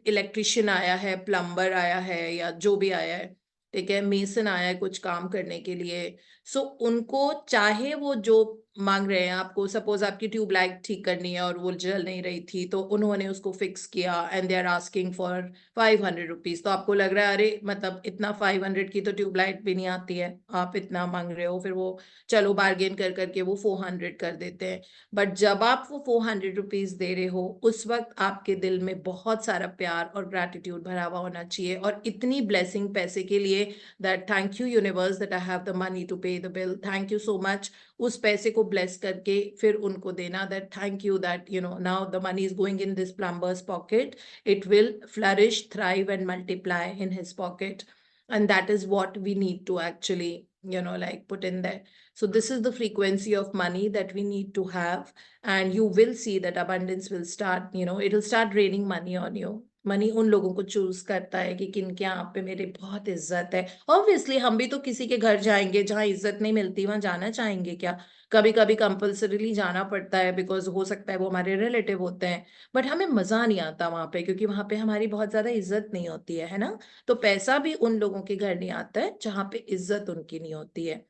इलेक्ट्रिशियन आया है, प्लम्बर आया है या जो भी आया है, ठीक है, मेसन आया है कुछ काम करने के लिए, सो उनको चाहे वो जो मांग रहे हैं, आपको सपोज आपकी ट्यूबलाइट ठीक करनी है और वो जल नहीं रही थी तो उन्होंने उसको फिक्स किया and they are asking for 500 rupees. तो आपको लग रहा है अरे मतलब इतना 500 की तो ट्यूबलाइट भी नहीं आती है, आप इतना मांग रहे हो. फिर वो चलो बार्गेन कर करके वो 400 कर देते हैं. बट जब आप वो 400 रुपीज दे रहे हो उस वक्त आपके दिल में बहुत सारा प्यार और ग्रैटिट्यूड भरा हुआ होना चाहिए और इतनी ब्लेसिंग पैसे के लिए that thank you universe that I have the money to pay the bill, thank you so much. उस पैसे को bless करके फिर उनको देना that thank you that you know now the money is going in this plumber's pocket, it will flourish, thrive and multiply in his pocket. And that is what we need to actually like put in there. So this is the frequency of money that we need to have, and you will see that abundance will start, it will start raining money on you. Money उन लोगों को choose करता है कि किन के यहाँ पे मेरे बहुत इज्जत है. ऑब्वियसली हम भी तो किसी के घर जाएंगे जहाँ इज्जत नहीं मिलती, वहां जाना चाहेंगे क्या? कभी कभी कंपल्सरीली जाना पड़ता है बिकॉज हो सकता है वो हमारे रिलेटिव होते हैं, बट हमें मजा नहीं आता वहां पे क्योंकि वहां पे हमारी बहुत ज्यादा इज्जत नहीं होती है ना. तो पैसा भी उन लोगों के घर नहीं आता है जहाँ पे इज्जत उनकी नहीं होती है.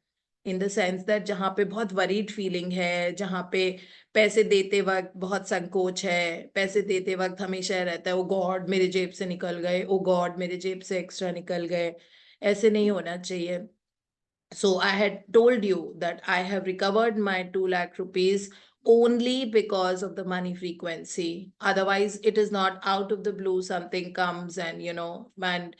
इन द सेंस दैट जहाँ पे बहुत वरीड फीलिंग है, जहाँ पे पैसे देते वक्त बहुत संकोच है, पैसे देते वक्त हमेशा रहता है ओ गॉड मेरे जेब से निकल गए, ओ गॉड मेरे जेब से एक्स्ट्रा निकल गए. ऐसे नहीं होना चाहिए. So I had told you that I have recovered my 2 lakh rupees only because of the money frequency. Otherwise, it is not out of the blue something comes and and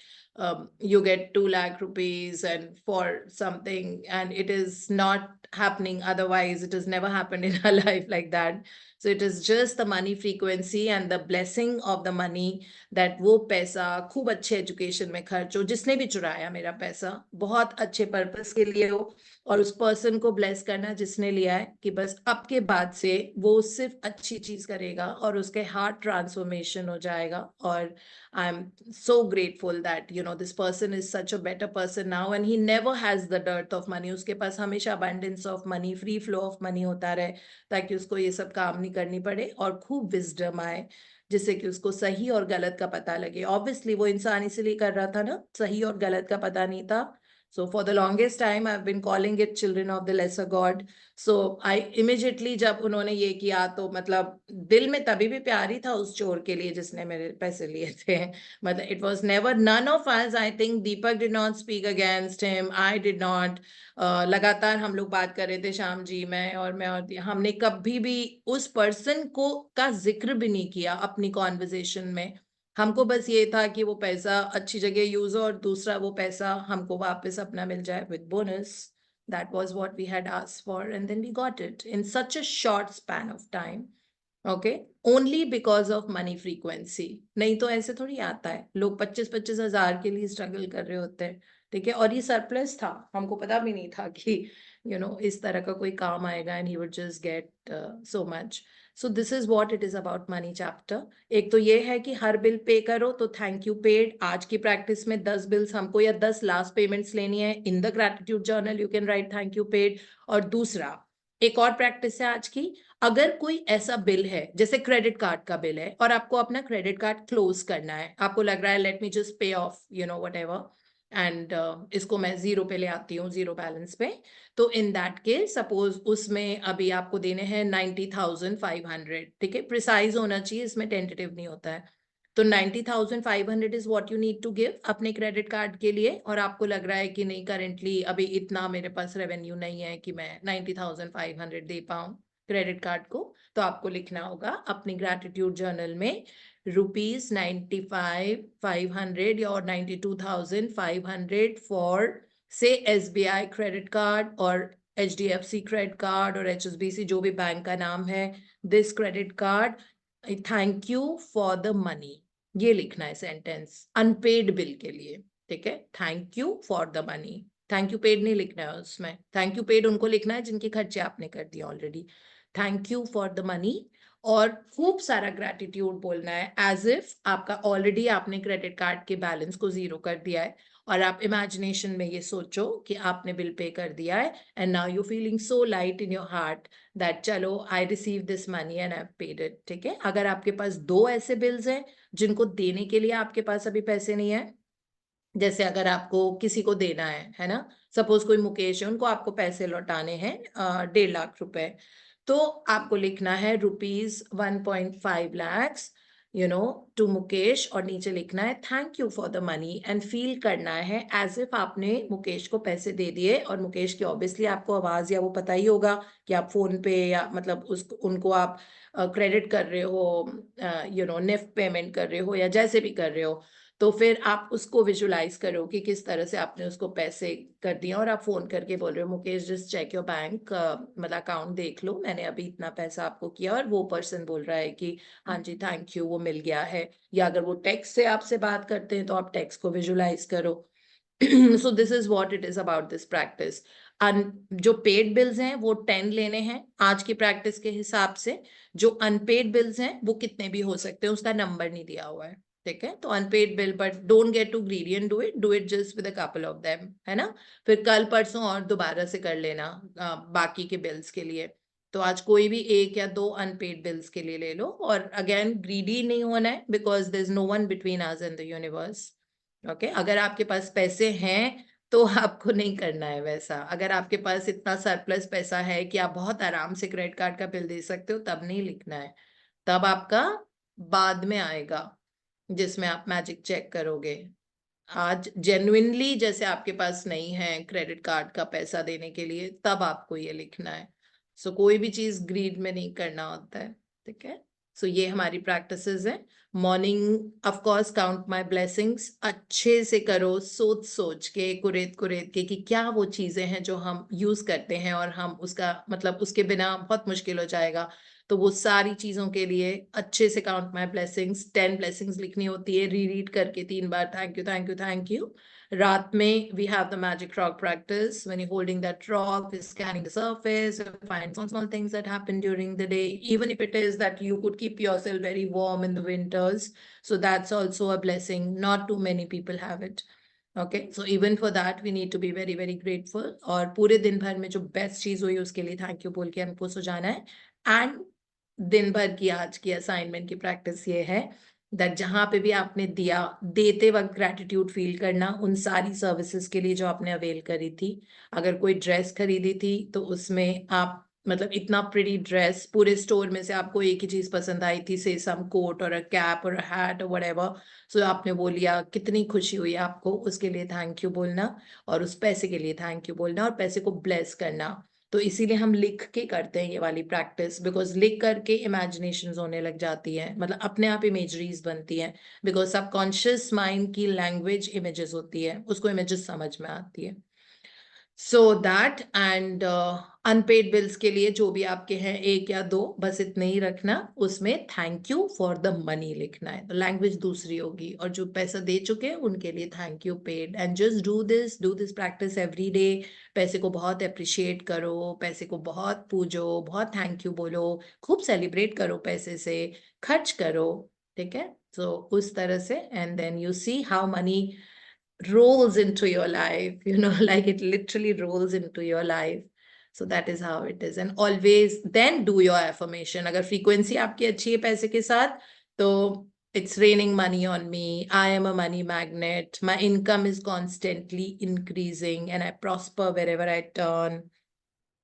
you get 2 lakh rupees and for something, and it is not happening. Otherwise, it has never happened in our life like that. So it is just the money frequency and the blessing of the money that वो पैसा खूब अच्छे education में खर्च हो. जिसने भी चुराया मेरा पैसा बहुत अच्छे पर्पस के लिए हो, और उस पर्सन को ब्लेस करना जिसने लिया है कि बस अब के बाद से वो सिर्फ अच्छी चीज करेगा और उसके हार्ट ट्रांसफॉर्मेशन हो जाएगा. और I am so grateful that this person is such a better person now and he never has the dearth of money. उसके पास हमेशा abundance of money, free flow of money होता रहे ताकि उसको ये सब काम नहीं करनी पड़े और खूब विजडम आए जिससे कि उसको सही और गलत का पता लगे. ऑब्वियसली वो इंसान इसीलिए कर रहा था ना, सही और गलत का पता नहीं था. So for the longest time I have been calling it children of the lesser god. So I immediately जब उन्होंने ये किया तो मतलब दिल में तभी भी प्यार ही था उस चोर के लिए जिसने मेरे पैसे लिए थे. मतलब it was never none of us. I think Deepak did not speak against him, I did not. लगातार हम लोग बात कर रहे थे, श्याम जी, मैं और हमने कभी भी उस पर्सन को का जिक्र भी नहीं किया अपनी कॉन्वर्जेशन में. हमको बस ये था कि वो पैसा अच्छी जगह यूज हो और दूसरा वो पैसा हमको वापस अपना मिल जाए with bonus. That was what we had asked for, and then we got it in such a short span of time. Okay, only because of money frequency. नहीं तो ऐसे थोड़ी आता है. लोग 25-25 हजार के लिए स्ट्रगल कर रहे होते हैं. ठीक है, और ये सरप्लस था, हमको पता भी नहीं था कि इस तरह का कोई काम आएगा and he would just get so much. So this is what it is about money chapter. एक तो ये है कि हर बिल पे करो तो थैंक यू पेड. आज की प्रैक्टिस में 10 बिल्स हमको या 10 लास्ट पेमेंट्स लेनी है. In the gratitude journal you can write thank you paid. और दूसरा एक और प्रैक्टिस है आज की, अगर कोई ऐसा बिल है जैसे क्रेडिट कार्ड का बिल है और आपको अपना क्रेडिट कार्ड क्लोज करना है, आपको लग रहा है लेट मी जस्ट पे ऑफ व्हाटएवर एंड इसको मैं जीरो पे ले आती हूँ, जीरो बैलेंस पे. तो इन दैट केस सपोज उसमें अभी आपको देने हैं 90,500. ठीक है, प्रिसाइज होना चाहिए, इसमें टेंटेटिव नहीं होता है. तो 90,500 is what you need to give अपने क्रेडिट कार्ड के लिए. और आपको लग रहा है कि नहीं करेंटली अभी इतना मेरे पास रेवेन्यू नहीं है कि मैं 90,500 दे पाऊं. क्रेडिट कार्ड को, तो आपको लिखना होगा अपनी ग्रैटिट्यूड जर्नल में ₹95,500 या 92,500 फॉर से SBI क्रेडिट कार्ड और HDFC क्रेडिट कार्ड और HSBC जो भी बैंक का नाम है, this credit card, thank you for the money, ये लिखना है सेंटेंस अनपेड बिल के लिए, ठीक है। Thank you for the money, thank you paid नहीं लिखना है उसमें, थैंक यू पेड उनको लिखना है जिनके खर्चे आपने कर दिए already. Thank you for the money, और खूब सारा ग्रैटिट्यूड बोलना है एज इफ आपका ऑलरेडी आपने क्रेडिट कार्ड के बैलेंस को जीरो कर दिया है और आप इमेजिनेशन में ये सोचो कि आपने बिल पे कर दिया है and now you feeling so light in your heart that चलो I receive this money and I paid it, ठीक है। अगर आपके पास 2 ऐसे बिल्स हैं जिनको देने के लिए आपके पास अभी पैसे नहीं है, जैसे अगर आपको किसी को देना है ना, सपोज कोई मुकेश है, उनको आपको पैसे लौटाने हैं 1.5 लाख रुपए, तो आपको लिखना है ₹1.5 lakhs टू मुकेश, और नीचे लिखना है thank you for the money and feel करना है एज इफ आपने मुकेश को पैसे दे दिए, और मुकेश की ऑब्वियसली आपको आवाज या वो पता ही होगा कि आप फोन पे या मतलब उनको आप क्रेडिट कर रहे हो, नेफ्ट पेमेंट कर रहे हो या जैसे भी कर रहे हो, तो फिर आप उसको विजुलाइज करो कि किस तरह से आपने उसको पैसे कर दिए और आप फोन करके बोल रहे हो Mukesh just check your bank, मतलब अकाउंट देख लो, मैंने अभी इतना पैसा आपको किया, और वो पर्सन बोल रहा है कि हाँ जी थैंक यू, वो मिल गया है। या अगर वो टेक्स्ट से आपसे बात करते हैं तो आप टेक्स्ट को विजुलाइज करो। सो this is what it is about this practice. जो पेड बिल्स हैं वो 10 लेने हैं आज की प्रैक्टिस के हिसाब से, जो अनपेड बिल्स हैं वो कितने भी हो सकते हैं, उसका नंबर नहीं दिया हुआ है, ठीक है। तो unpaid bill, but don't get too greedy and do it just with a couple of them, है ना। फिर कल परसों और दोबारा से कर लेना बाकी के बिल्स के लिए। तो आज कोई भी 1 या 2 अनपेड बिल्स के लिए ले लो, और अगेन ग्रीडी नहीं होना है because there is no one between us and the universe, okay. अगर आपके पास पैसे हैं तो आपको नहीं करना है वैसा, अगर आपके पास इतना सरप्लस पैसा है कि आप बहुत आराम से क्रेडिट कार्ड का बिल दे सकते हो तब नहीं लिखना है, तब आपका बाद में आएगा जिसमें आप मैजिक चेक करोगे। आज जेन्युइनली जैसे आपके पास नहीं है क्रेडिट कार्ड का पैसा देने के लिए, तब आपको ये लिखना है। सो कोई भी चीज ग्रीड में नहीं करना होता है, ठीक है। सो ये हमारी प्रैक्टिसेस है। Morning of course count my blessings अच्छे से करो, सोच सोच के, कुरेद कुरेद के कि क्या वो चीजें हैं जो हम यूज करते हैं और हम उसका मतलब उसके बिना बहुत मुश्किल हो जाएगा, तो वो सारी चीजों के लिए अच्छे से काउंट माय ब्लेसिंग्स, 10 ब्लेसिंग्स लिखनी होती है, रीड करके 3 बार thank you thank you thank you. रात में we have the magic rock practice, when you holding that rock, scanning the surface, find small things that happen during the day, even if it is that you could keep yourself very warm in the winters, so that's also a blessing, not too many people have it, okay, so even for that we need to be very very grateful। और पूरे दिन भर में जो best चीज हुई उसके लिए थैंक यू बोल के हमको सो जाना है। एंड दिन भर की आज की असाइनमेंट की प्रैक्टिस ये है दैट जहां पे भी आपने दिया, देते वक्त ग्रैटिट्यूड फील करना उन सारी सर्विसेज के लिए जो आपने अवेल करी थी। अगर कोई ड्रेस खरीदी थी तो उसमें आप मतलब इतना प्रिटी ड्रेस, पूरे स्टोर में से आपको एक ही चीज पसंद आई थी, से सम कोट और अ कैप और अ हैट और व्हाटएवर, सो आपने वो लिया, कितनी खुशी हुई आपको, उसके लिए थैंक यू बोलना, और उस पैसे के लिए थैंक यू बोलना, और पैसे को ब्लेस करना। तो इसीलिए हम लिख के करते हैं ये वाली प्रैक्टिस, बिकॉज लिख करके इमेजिनेशंस होने लग जाती है, मतलब अपने आप इमेजरीज बनती हैं, बिकॉज सबकॉन्शियस माइंड की लैंग्वेज इमेजेस होती है, उसको इमेजेस समझ में आती है। So that and unpaid bills के लिए जो भी आपके हैं 1 या 2, बस इतने ही रखना, उसमें thank you for the money लिखना है, तो लैंग्वेज दूसरी होगी, और जो पैसा दे चुके हैं उनके लिए thank you paid, and just do this practice every day. पैसे को बहुत अप्रिशिएट करो, पैसे को बहुत पूजो, बहुत थैंक यू बोलो, खूब सेलिब्रेट करो, पैसे से खर्च करो, ठीक है। सो उस तरह से, and then you see how money rolls into your life, like it literally rolls into your life. So that is how it is. And always then do your affirmation. अगर frequency आपकी अच्छी है पैसे के साथ, तो it's raining money on me, I am a money magnet, my income is constantly increasing and I prosper wherever I turn.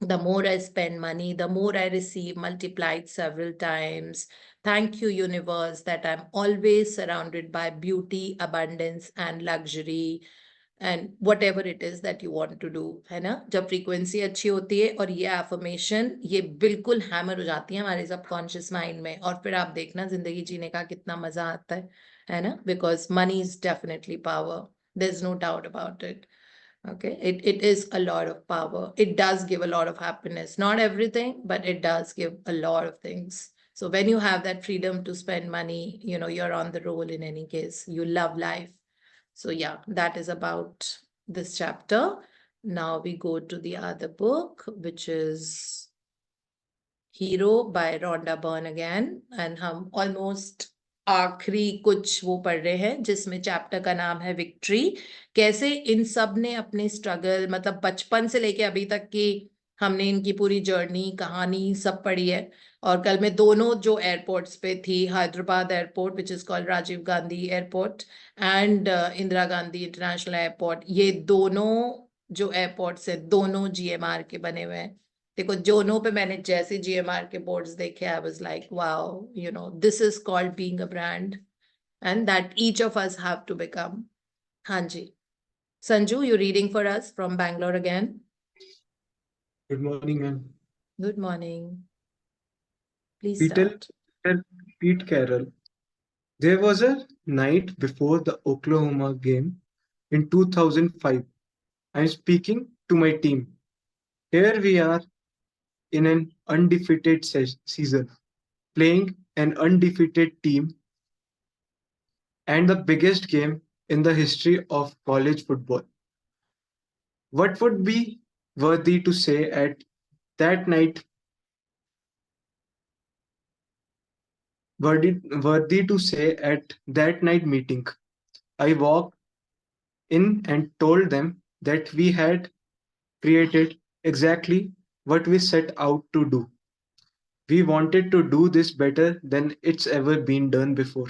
The more I spend money, the more I receive, multiplied several times. Thank you, universe, that I'm always surrounded by beauty, abundance, and luxury. and whatever it is that you want to do, है ना? जब frequency अच्छी होती है और ये affirmation ये बिल्कुल hammer हो जाती है हमारे subconscious mind में, और फिर आप देखना जिंदगी जीने का कितना मजा आता है ना? Because money is definitely power. There's no doubt about it. Okay, it is a lot of power. It does give a lot of happiness. Not everything, but it does give a lot of things. So when you have that freedom to spend money, you know, you're on the roll in any case. You love life. So yeah, that is about this chapter. Now we go to the other book, which is Hero by Rhonda Byrne again. And हम almost आखिरी कुछ वो पढ़ रहे हैं जिसमें chapter का नाम है विक्ट्री। कैसे इन सब ने अपने स्ट्रगल, मतलब बचपन से लेके अभी तक की हमने इनकी पूरी जर्नी कहानी सब पढ़ी है। और कल मैं दोनों जो एयरपोर्ट्स पे थी, Hyderabad airport which is called Rajiv Gandhi airport and Indira Gandhi international airport, ये दोनों जो एयरपोर्ट्स है दोनों जीएमआर के बने हुए हैं। देखो दोनों पे मैंने जैसे जीएमआर के बोर्ड्स देखे, I was like wow, you know, this is called being a brand and that each of us have to become. हाँ जी, Sanju, you reading for us from Bangalore again? Good morning, ma'am. Good morning, please Peter, start. Pete Carroll. There was a night before the Oklahoma game in 2005. I'm speaking to my team. Here we are in an undefeated season, playing an undefeated team, and the biggest game in the history of college football. What would be worthy to say at that night? Worthy to say at that night meeting. I walked in and told them that we had created exactly what we set out to do. We wanted to do this better than it's ever been done before.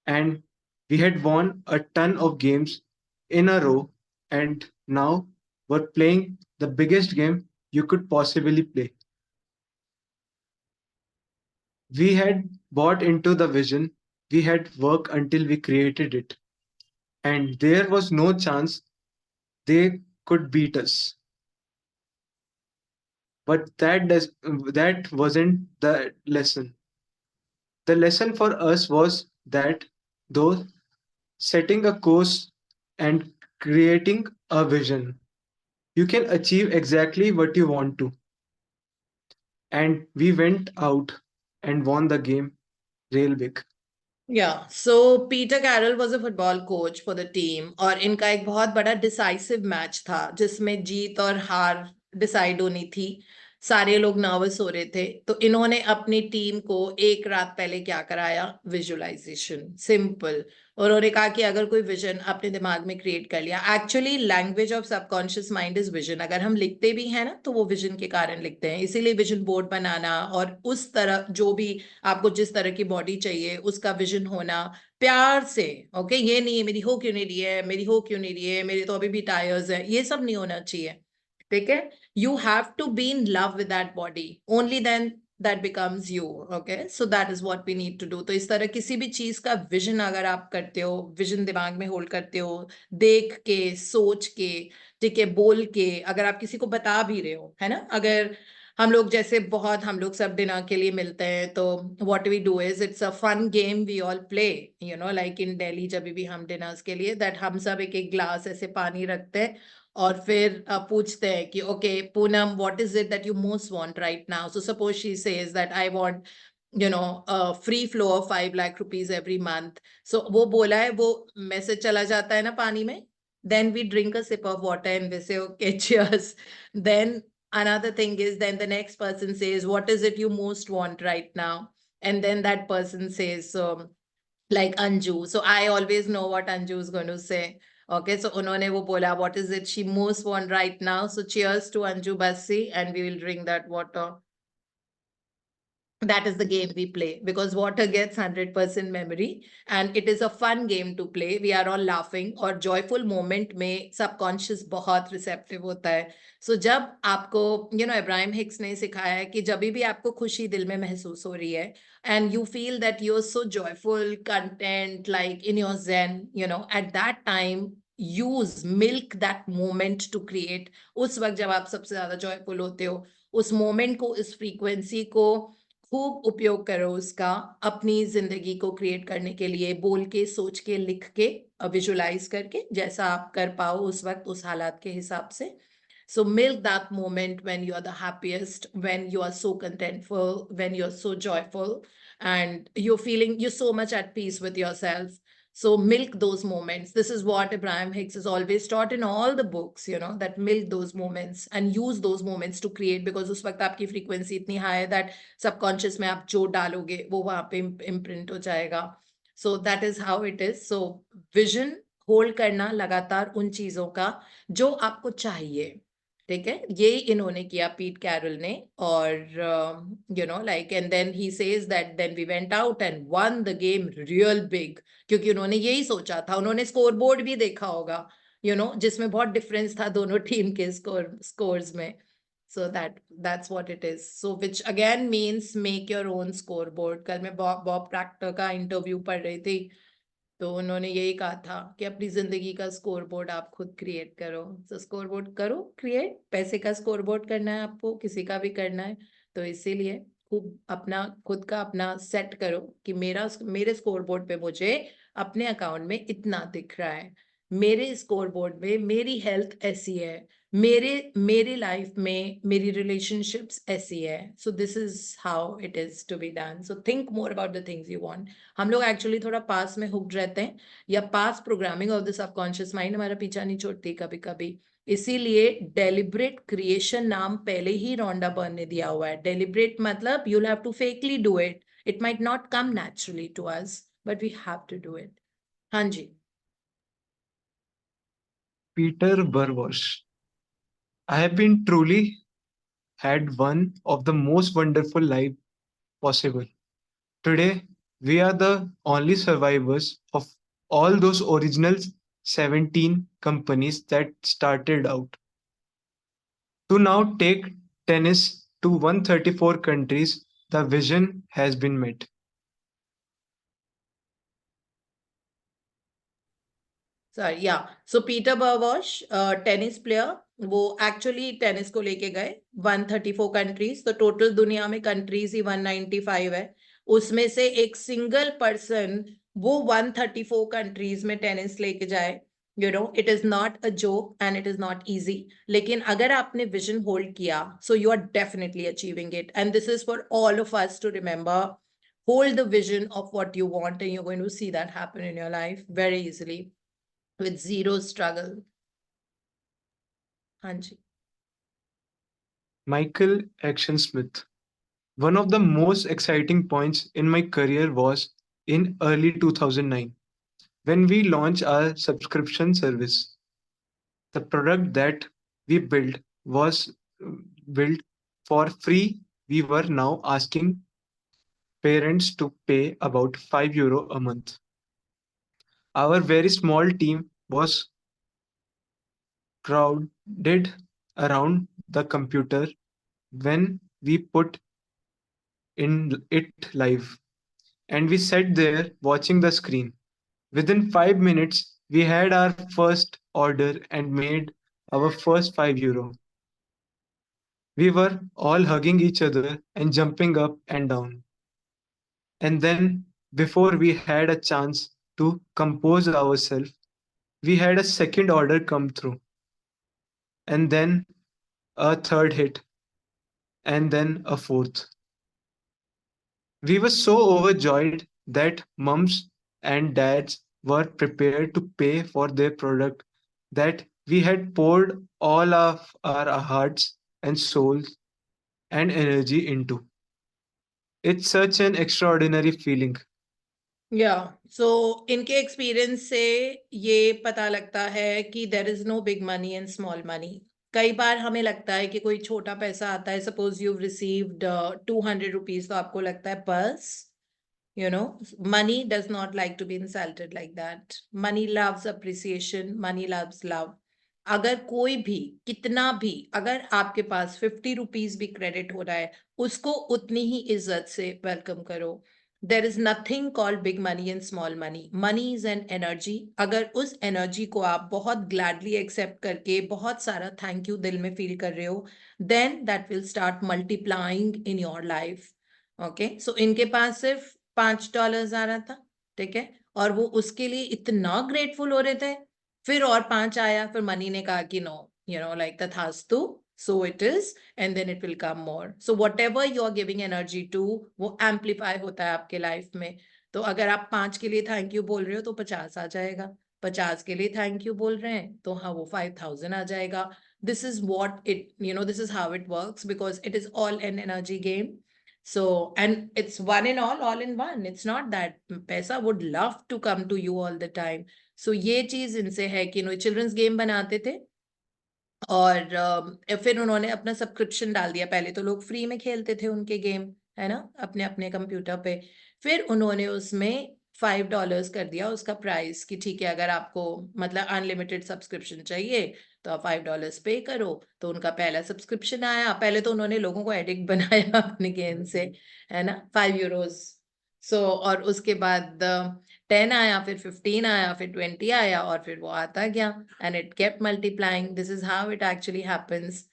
And we had won a ton of games in a row, and now we're playing the biggest game you could possibly play. We had bought into the vision, we had worked until we created it, and there was no chance they could beat us. But that wasn't the lesson. The lesson for us was that though setting a course and creating a vision, you can achieve exactly what you want to. And we went out and won the game real big. Yeah, so Peter Carroll was a football coach for the team और इनका एक बहुत बड़ा decisive match था जिसमें जीत और हार decide होनी थी। सारे लोग नर्वस हो रहे थे, तो इन्होंने अपनी टीम को एक रात पहले क्या कराया? Visualisation, simple. और उन्होंने कहा कि अगर कोई विजन अपने दिमाग में क्रिएट कर लिया, actually language of subconscious mind is vision. अगर हम लिखते भी हैं ना तो वो विजन के कारण लिखते हैं, इसीलिए विजन बोर्ड बनाना और उस तरह जो भी आपको जिस तरह की बॉडी चाहिए उसका विजन होना प्यार से। ओके, ये नहीं है मेरी हो क्यों नहीं रही है, मेरी हो क्यों नहीं रही है, मेरे तो अभी भी टायर्स है, ये सब नहीं होना चाहिए। ठीक है, you have to be in love with that body, only then that becomes you. Okay, so that is what we need to do. तो इस तरह किसी भी चीज का विजन अगर आप करते हो, विजन दिमाग में होल्ड करते हो, देख के, सोच के, ठीक है, बोल के, अगर आप किसी को बता भी रहे हो, है ना? अगर हम लोग जैसे बहुत हम लोग सब डिनर के लिए मिलते हैं तो what we do is it's a fun game we all play, you know, like in Delhi जब भी हम डिनर्स के लिए दैट हम सब एक एक ग्लास ऐसे पानी रखते हैं और फिर पूछते हैं कि okay Poonam, what is it that you most want right now? So suppose she says that I want, you know, a free flow of 5 lakh rupees every month. So वो बोला है, वो मैसेज चला जाता है ना पानी में, then we drink a sip of water and we say okay cheers. Then another thing is, then the next person says what is it you most want right now, and then that person says like Anju. So I always know what Anju is going to say. Okay, so उन्होंने वो बोला what is it she most want right now, so cheers to Anju Bassi and we will drink that water. That is the game we play because water gets 100% memory and it is a fun game to play. We are all laughing और joyful moment में subconscious बहुत receptive होता है. So जब आपको, you know, Ibrahim Hicks ने सिखाया है कि जब भी आपको खुशी दिल में महसूस हो रही है and you feel that you're so joyful, content, like in your zen, you know, at that time use milk that moment to create. उस वक्त जब आप सबसे ज्यादा जॉयफुल होते हो, उस मोमेंट को, इस फ्रीक्वेंसी को खूब उपयोग करो उसका, अपनी जिंदगी को क्रिएट करने के लिए, बोल के, सोच के, लिख के, विजुलाइज करके, जैसा आप कर पाओ उस वक्त उस हालात के हिसाब से। So milk that moment when you are the happiest, when you are so contentful, when you're so joyful, and you're so much at peace with yourself. So milk those moments. This is what Abraham Hicks has always taught in all the books, that milk those moments and use those moments to create, because उस वक्त आपकी frequency इतनी high है that subconscious में आप जो डालोगे वो वहाँ पे imprint हो जाएगा. So that is how it is. So vision hold करना लगातार उन चीजों का जो आपको चाहिए, ठीक है। ये इन्होंने किया, पीट कैरल ने, और and then he says that then we went out and won the game real big, क्योंकि उन्होंने यही सोचा था। उन्होंने स्कोर बोर्ड भी देखा होगा, जिसमें बहुत डिफरेंस था दोनों टीम के स्कोर्स में। So that's what it is. So which again means make your own scoreboard. कल मैं बॉब प्रैक्टर का इंटरव्यू पढ़ रही थी, तो उन्होंने यही कहा था कि अपनी जिंदगी का स्कोर बोर्ड आप खुद क्रिएट करो। तो स्कोर बोर्ड करो क्रिएट, पैसे का स्कोर बोर्ड करना है आपको, किसी का भी करना है, तो इसीलिए खूब अपना खुद का अपना सेट करो कि मेरे स्कोर बोर्ड पे मुझे अपने अकाउंट में इतना दिख रहा है, मेरे स्कोर बोर्ड में मेरी हेल्थ ऐसी है, मेरे लाइफ में मेरी रिलेशनशिप्स ऐसी है। So this is how it is to be done. So think more about the things you want. हम लोग एक्चुअली थोड़ा पास में हुक्ड रहते हैं, या past programming of the subconscious mind हमारा पीछा नहीं छोड़ती कभी कभी। इसीलिए डेलिब्रेट क्रिएशन नाम पहले ही रोंडा बर्न ने दिया हुआ है। डेलिब्रेट मतलब you have to fakely do it, it might not come naturally to us, but we have to do it. हाँ जी। Peter Burwash. I have been truly had one of the most wonderful life possible. Today, we are the only survivors of all those original 17 companies that started out. To now take tennis to 134 countries, the vision has been met. Sorry, या सो Peter बर्वॉश tennis player, वो actually tennis को लेके गए 134 countries, तो total दुनिया में countries ही 195 है, उसमें से एक सिंगल पर्सन वो 134 कंट्रीज में टेनिस लेके जाए। It is not a joke and it is not easy, लेकिन अगर आपने विजन होल्ड किया, so you are definitely achieving it, and this is for all of us to remember. Hold the vision of what you want, and you're going to see that happen in your life very easily with zero struggle. Hanji. Michael Action Smith. One of the most exciting points in my career was in early 2009 when we launched our subscription service. The product that we built was built for free. We were now asking parents to pay about €5 a month. Our very small team was crowded around the computer when we put in it live, and we sat there watching the screen. Within 5 minutes, we had our first order and made our first €5. We were all hugging each other and jumping up and down. And then, before we had a chance to compose ourselves, we had a second order come through, and then a third hit, and then a fourth. We were so overjoyed that mums and dads were prepared to pay for their product that we had poured all of our hearts and souls and energy into. It's such an extraordinary feeling. या सो इनके experience से ये पता लगता है कि there is no big money and small money. कई बार हमें लगता है कि कोई छोटा पैसा आता है, सपोज यू रिसीव्ड 200 रुपीज, तो आपको लगता है बस, money does not like to be insulted like that. Money loves appreciation, money loves love. अगर कोई भी कितना भी, अगर आपके पास 50 रुपीज भी क्रेडिट हो रहा है, उसको उतनी ही इज्जत से वेलकम करो। there is nothing called big money and small money. Money is an energy. अगर उस energy को आप बहुत gladly accept करके बहुत सारा thank you दिल में feel कर रहे हो, then that will start multiplying in your life. Okay, so इनके पास सिर्फ $5 आ रहा था, ठीक है, और वो उसके लिए इतना grateful हो रहे थे, फिर और 5 आया, फिर मनी ने कहा कि no, like तथास्तु, so it is, and then it will come more. So whatever you are giving energy to, वो amplify होता है आपके लाइफ में. तो अगर आप 5 के लिए थैंक यू बोल रहे हो तो 50 आ जाएगा, 50 के लिए थैंक यू बोल रहे हैं तो हाँ वो 5000 आ जाएगा. This is what it, this is how it works, because it is all an energy game. So, and it's one and all in one. It's not that पैसा would love to come to you all the time. So ये चीज इनसे है कि children's game बनाते थे और फिर उन्होंने अपना सब्सक्रिप्शन डाल दिया. पहले तो लोग फ्री में खेलते थे उनके गेम, है ना, अपने अपने कंप्यूटर पे. फिर उन्होंने उसमें $5 कर दिया उसका प्राइस कि ठीक है, अगर आपको मतलब अनलिमिटेड सब्सक्रिप्शन चाहिए तो आप $5 पे करो. तो उनका पहला सब्सक्रिप्शन आया. पहले तो उन्होंने लोगों को एडिक्ट बनाया अपने गेम से, है ना, €5. सो और उसके बाद 10 आया, फिर 15 आया, फिर 20 आया, और फिर वो आता गया. And it kept multiplying. This is how it actually happens,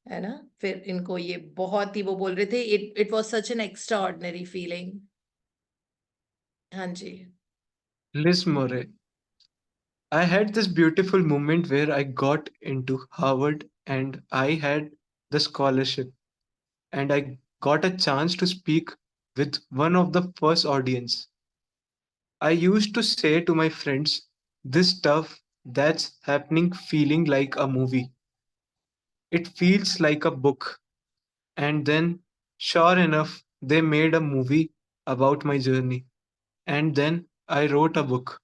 है ना. फिर इनको ये बहुत ही, वो बोल रहे थे, it was such an extraordinary feeling. हाँ जी. Liz Murray. I had this beautiful moment where I got into Harvard and I had the scholarship and I got a chance to speak with one of the first audience. I used to say to my friends, this stuff that's happening feeling like a movie. It feels like a book. And then, sure enough, they made a movie about my journey. And then I wrote a book.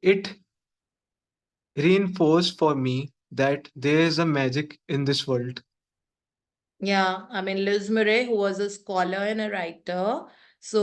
It reinforced for me that there is a magic in this world. Yeah, I mean Liz Murray, who was a scholar and a writer. So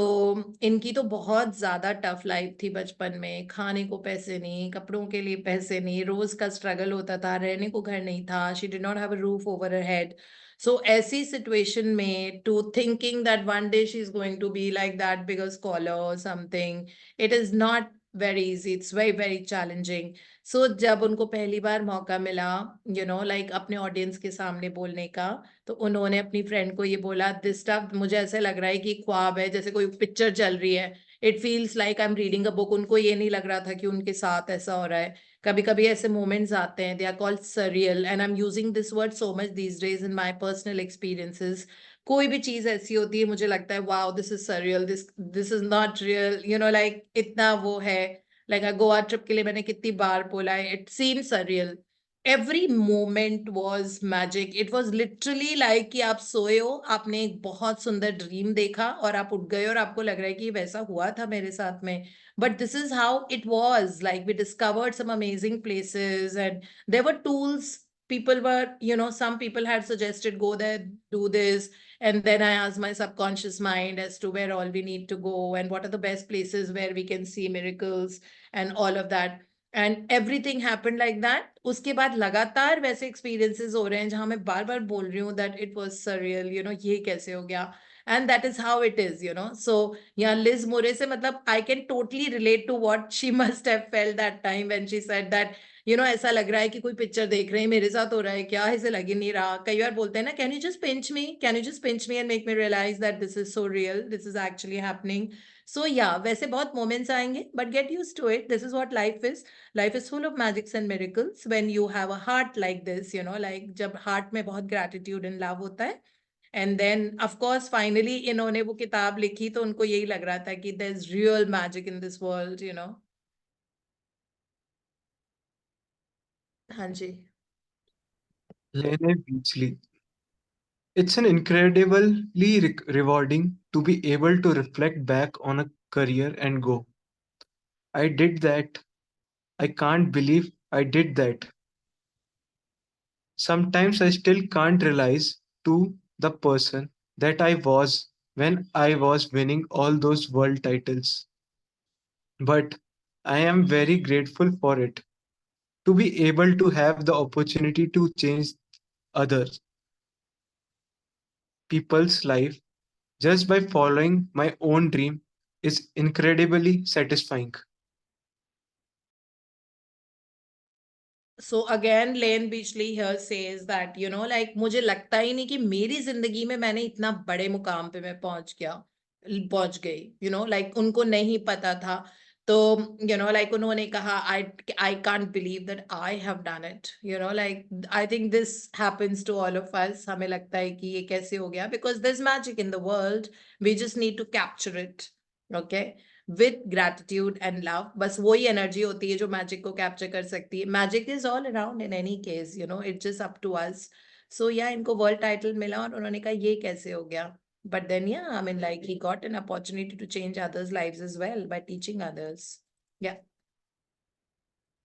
इनकी तो बहुत ज्यादा tough life थी बचपन में. खाने को पैसे नहीं, कपड़ों के लिए पैसे नहीं, रोज का स्ट्रगल होता था, रहने को घर नहीं था. She did not have a roof over her head. So ऐसी सिचुएशन में to thinking that one day she is going to be like that big scholar और something, it is not very easy. It's very very challenging. So जब उनको पहली बार मौका मिला, like अपने audience के सामने बोलने का, तो उन्होंने अपनी फ्रेंड को ये बोला, दिस स्टफ मुझे ऐसे लग रहा है कि ख्वाब है, जैसे कोई पिक्चर चल रही है. It feels like I am reading a book. उनको ये नहीं लग रहा था कि उनके साथ ऐसा हो रहा है. कभी कभी ऐसे मोमेंट्स आते हैं, they are called surreal, and I am using this word so much these days in my personal experiences. कोई भी चीज ऐसी होती है, मुझे लगता है wow this is surreal, this is not real, like इतना वो है. लाइक गोवा ट्रिप के लिए मैंने कितनी बार बोला है, it seems surreal. Every moment was magic. It was literally like कि आप सोए हो, आपने एक बहुत सुंदर ड्रीम देखा और आप उठ गए और आपको लग रहा है कि वैसा हुआ था मेरे साथ में. But this is how it was. Like we discovered some amazing places and there were tools. People were, some people had suggested go there, do this, and then I asked my subconscious mind as to where all we need to go and what are the best places where we can see miracles and all of that. And everything happened like that. उसके बाद लगातार वैसे experiences हो रहे हैं जहां मैं बार बार बोल रही हूँ that it was surreal, ये कैसे हो गया. And that is how it is, so yeah, Liz Murray से मतलब I can totally relate to what she must have felt that time when she said that, ऐसा लग रहा है कि कोई पिक्चर देख रहे हैं, मेरे साथ हो रहा है क्या, ऐसे लग ही नहीं रहा. कई बार बोलते हैं ना, can you just pinch me, can you just pinch me and make me realize that this is so real, this is actually happening. So yeah वैसे बहुत मोमेंट्स आएंगे, but get used to it. This is what life is. Life is full of magics and miracles when you have a heart like this, like जब heart में बहुत gratitude and love होता है. And then of course finally इन्होंने वो किताब लिखी तो उनको यही लग रहा था कि there is real magic in this world. हाँ जी. Lene Beachley. It's an incredibly rewarding to be able to reflect back on a career and go, I did that. I can't believe I did that. Sometimes I still can't realize to the person that I was when I was winning all those world titles. But I am very grateful for it. To be able to have the opportunity to change others people's life just by following my own dream is incredibly satisfying. So again, Lane Beachley here says that, like मुझे लगता ही नहीं कि मेरी जिंदगी में मैंने इतना बड़े मुकाम पे मैं पहुंच गई, like उनको नहीं पता था. तो, like उन्होंने कहा, I can't believe that I have done it, like I think this happens to all of us. हमें लगता है कि ये कैसे हो गया, because there's magic in the world. We just need to capture it. Okay. With gratitude and love. बस वही एनर्जी होती है जो मैजिक को कैप्चर कर सकती है. Magic is all around in any case, it's just up to us. So yeah इनको वर्ल्ड टाइटल मिला और उन्होंने कहा ये कैसे हो गया. But then, yeah, I mean, like he got an opportunity to change others' lives as well by teaching others. Yeah.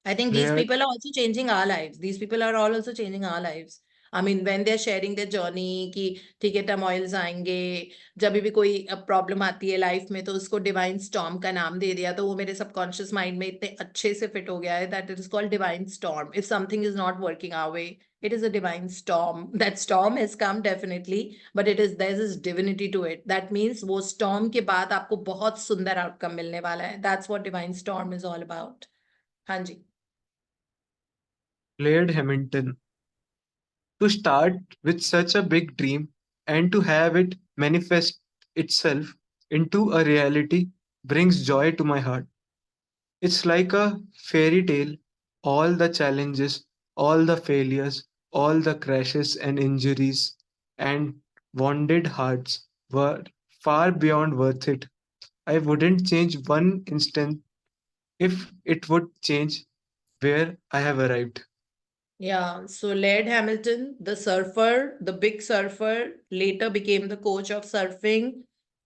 I think these Layered, people are also changing our lives. These people are all also changing our lives. I mean, when they're sharing their journey, कि ठीक है turmoils आएंगे, जब भी कोई problem आती है life में तो उसको डिवाइन स्टॉर्म का नाम दे दिया, तो वो मेरे सबकॉन्शियस माइंड में इतने अच्छे से फिट हो गया है that it is called divine storm. If something is not working our way, it is a divine storm. That storm has come definitely, but there's this divinity to it. That means वो storm के बाद आपको बहुत सुंदर outcome मिलने वाला है. That's what divine storm is all about. हाँ जी. layered Hamilton. To start with such a big dream and to have it manifest itself into a reality brings joy to my heart. It's like a fairy tale. All the challenges, all the failures, all the crashes and injuries and wounded hearts were far beyond worth it. I wouldn't change one instant if it would change where I have arrived. Yeah, so Laird Hamilton, the surfer, the big surfer, later became the coach of surfing,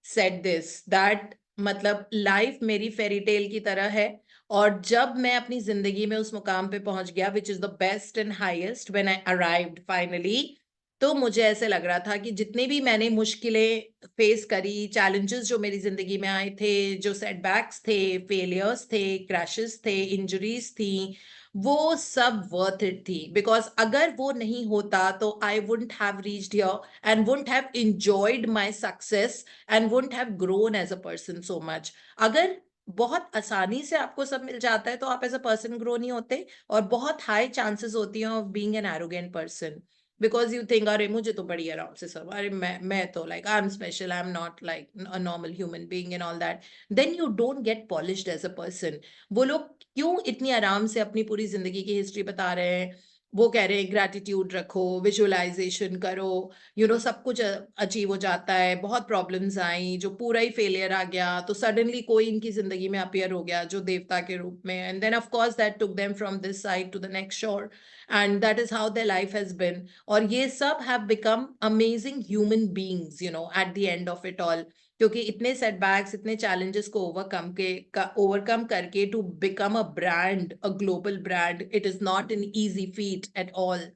said this, that मतलब life मेरी fairy tale की तरह है, और जब मैं अपनी जिंदगी में उस मुकाम पे पहुंच गया, which is the best and highest, when I arrived finally, तो मुझे ऐसे लग रहा था कि जितने भी मैंने मुश्किलें फेस करी, चैलेंजेस जो मेरी जिंदगी में आए थे, जो सेटबैक्स थे, फेलियर्स थे, क्रैशेस थे, इंजरीज थी, वो सब वर्थ इट थी. बिकॉज अगर वो नहीं होता तो I wouldn't have reached here and wouldn't have enjoyed my success and wouldn't have grown as a person so much. अगर बहुत आसानी से आपको सब मिल जाता है तो आप एज अ पर्सन ग्रो नहीं होते, और बहुत हाई चांसेस होती हैं of being an arrogant person. Because you think अरे मुझे तो बड़ी आराम से सब, अरे मैं तो like I am special, I am not like a normal human being and all that. Then you don't get polished as a person. वो लोग क्यों इतनी आराम से अपनी पूरी जिंदगी की हिस्ट्री बता रहे हैं? वो कह रहे हैं ग्रैटिट्यूड रखो, विजुअलाइजेशन करो, सब कुछ अचीव हो जाता है. बहुत प्रॉब्लम्स आई, जो पूरा ही फेलियर आ गया, तो सडनली कोई इनकी जिंदगी में अपीयर हो गया जो देवता के रूप में, and then of course that took them from this side to the next shore, and that is how their life has been. और ये सब have become amazing human beings, at the end of it all. क्योंकि इतने setbacks, इतने challenges को overcome करके to become a brand, a global brand, it is not an easy feat at all.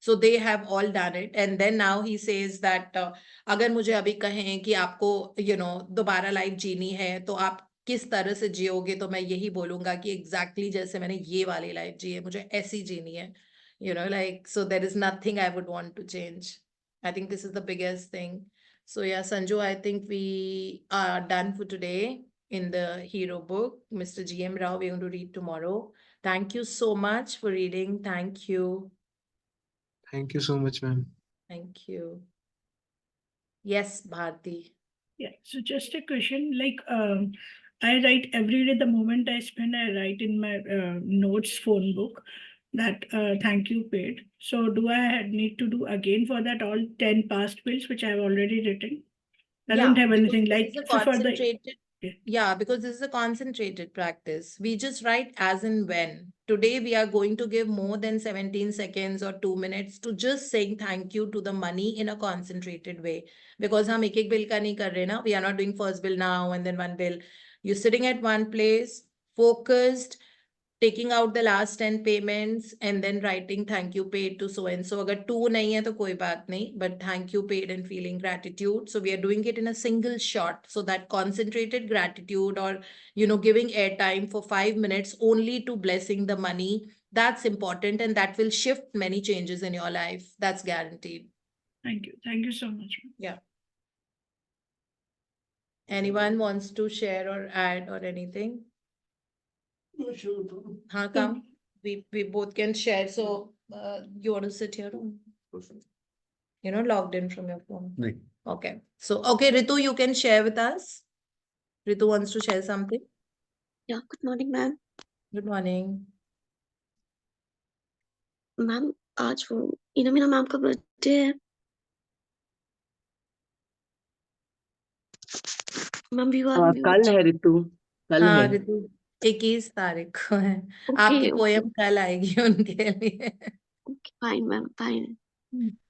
So they have all done it, and then now he says that अगर मुझे अभी कहें कि आपको दोबारा लाइफ जीनी है तो आप किस तरह से जियोगे, तो मैं यही बोलूंगा कि एग्जैक्टली जैसे मैंने ये वाली लाइफ जी है, मुझे ऐसी जीनी है. like, so there is nothing I would want to change. I think this is the biggest thing. So yeah, Sanju, I think we are done for today in the hero book. Mr. G.M. Rao, we're going to read tomorrow. Thank you so much for reading. Thank you. Thank you so much, ma'am. Thank you. Yes, Bharti. Yeah, so just a question, like I write every day. The moment I spend, I write in my notes phone book that thank you paid. So do I need to do again for that all 10 past bills which I have already written? I don't have because anything this like is a so for the concentrated. Yeah. Yeah, because this is a concentrated practice. We just write as and when. Today, we are going to give more than 17 seconds or 2 minutes to just saying thank you to the money in a concentrated way. Because हम एक bill का नहीं कर रहे ना. We are not doing first bill now and then one bill. You're sitting at one place, focused, taking out the last 10 payments and then writing thank you paid to so and so. अगर 2 नहीं है तो कोई बात नहीं, but thank you paid and feeling gratitude. So we are doing it in a single shot. So that concentrated gratitude, or giving airtime for 5 minutes only to blessing the money, that's important, and that will shift many changes in your life. That's guaranteed. Thank you so much. Yeah. Anyone wants to share or add or anything? Haan, come. We both can share. So you want to sit here? You're not logged in from your phone. No. Okay. So okay, Ritu, you can share with us. Ritu wants to share something. Yeah, good morning, ma'am. Good morning. Ma'am आज वो Meena ma'am का birthday है ma'am view are कल है ऋतु, कल हाँ है। रितु 21 तारीख को है। ओके आपकी ओके पोयम कल आएगी उनके लिए। Fine ma'am fine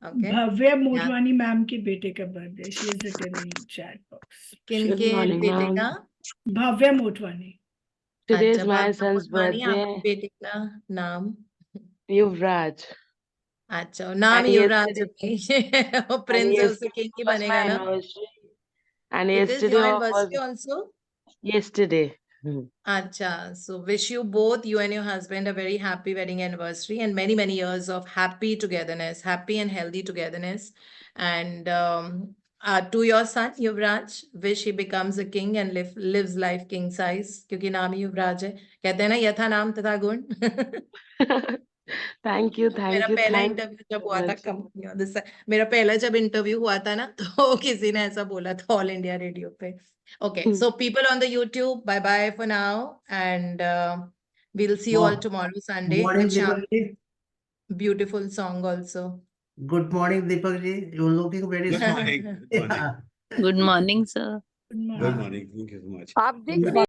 okay Bhavya Motwani ma'am के बेटे का birthday she is written in chat box किनके morning, बेटे ma'am. का? भव्या मोटवानी Today अच्छा is my Bhavna son's Motwani, आपके birthday, बेटे का नाम? Yuvraj. अच्छा नाम And युवराज yesterday, है। वो and प्रिंस है, उससे yesterday किंग ही was बनेगा my ना? anniversary. And it is yesterday your was anniversary also? yesterday. Acha, so wish you both, you and your husband, a very happy wedding anniversary and many, many years of happy togetherness, happy and healthy togetherness. And to your son, Yuvraj, wish he becomes a king and lives life king size. क्योंकि नाम ही युवराज है, कहते हैं ना यथा नाम तथा गुण। Thank you, मेरा पहला thank इंटरव्यू you जब so हुआ था much. मेरा पहला जब इंटरव्यू हुआ था ना, तो किसी ने ऐसा बोला था ऑल इंडिया रेडियो पे। Okay, so people on the YouTube, bye bye for now and we'll see you all Wow. tomorrow Good Sunday morning, with Shyam. Deepak ji. Beautiful song also. Good morning, Deepak ji. You're looking very Good smart. morning. Good morning. Yeah. Good morning, sir. Good Good morning. morning. Thank you so much. आप दिख Yeah. नहीं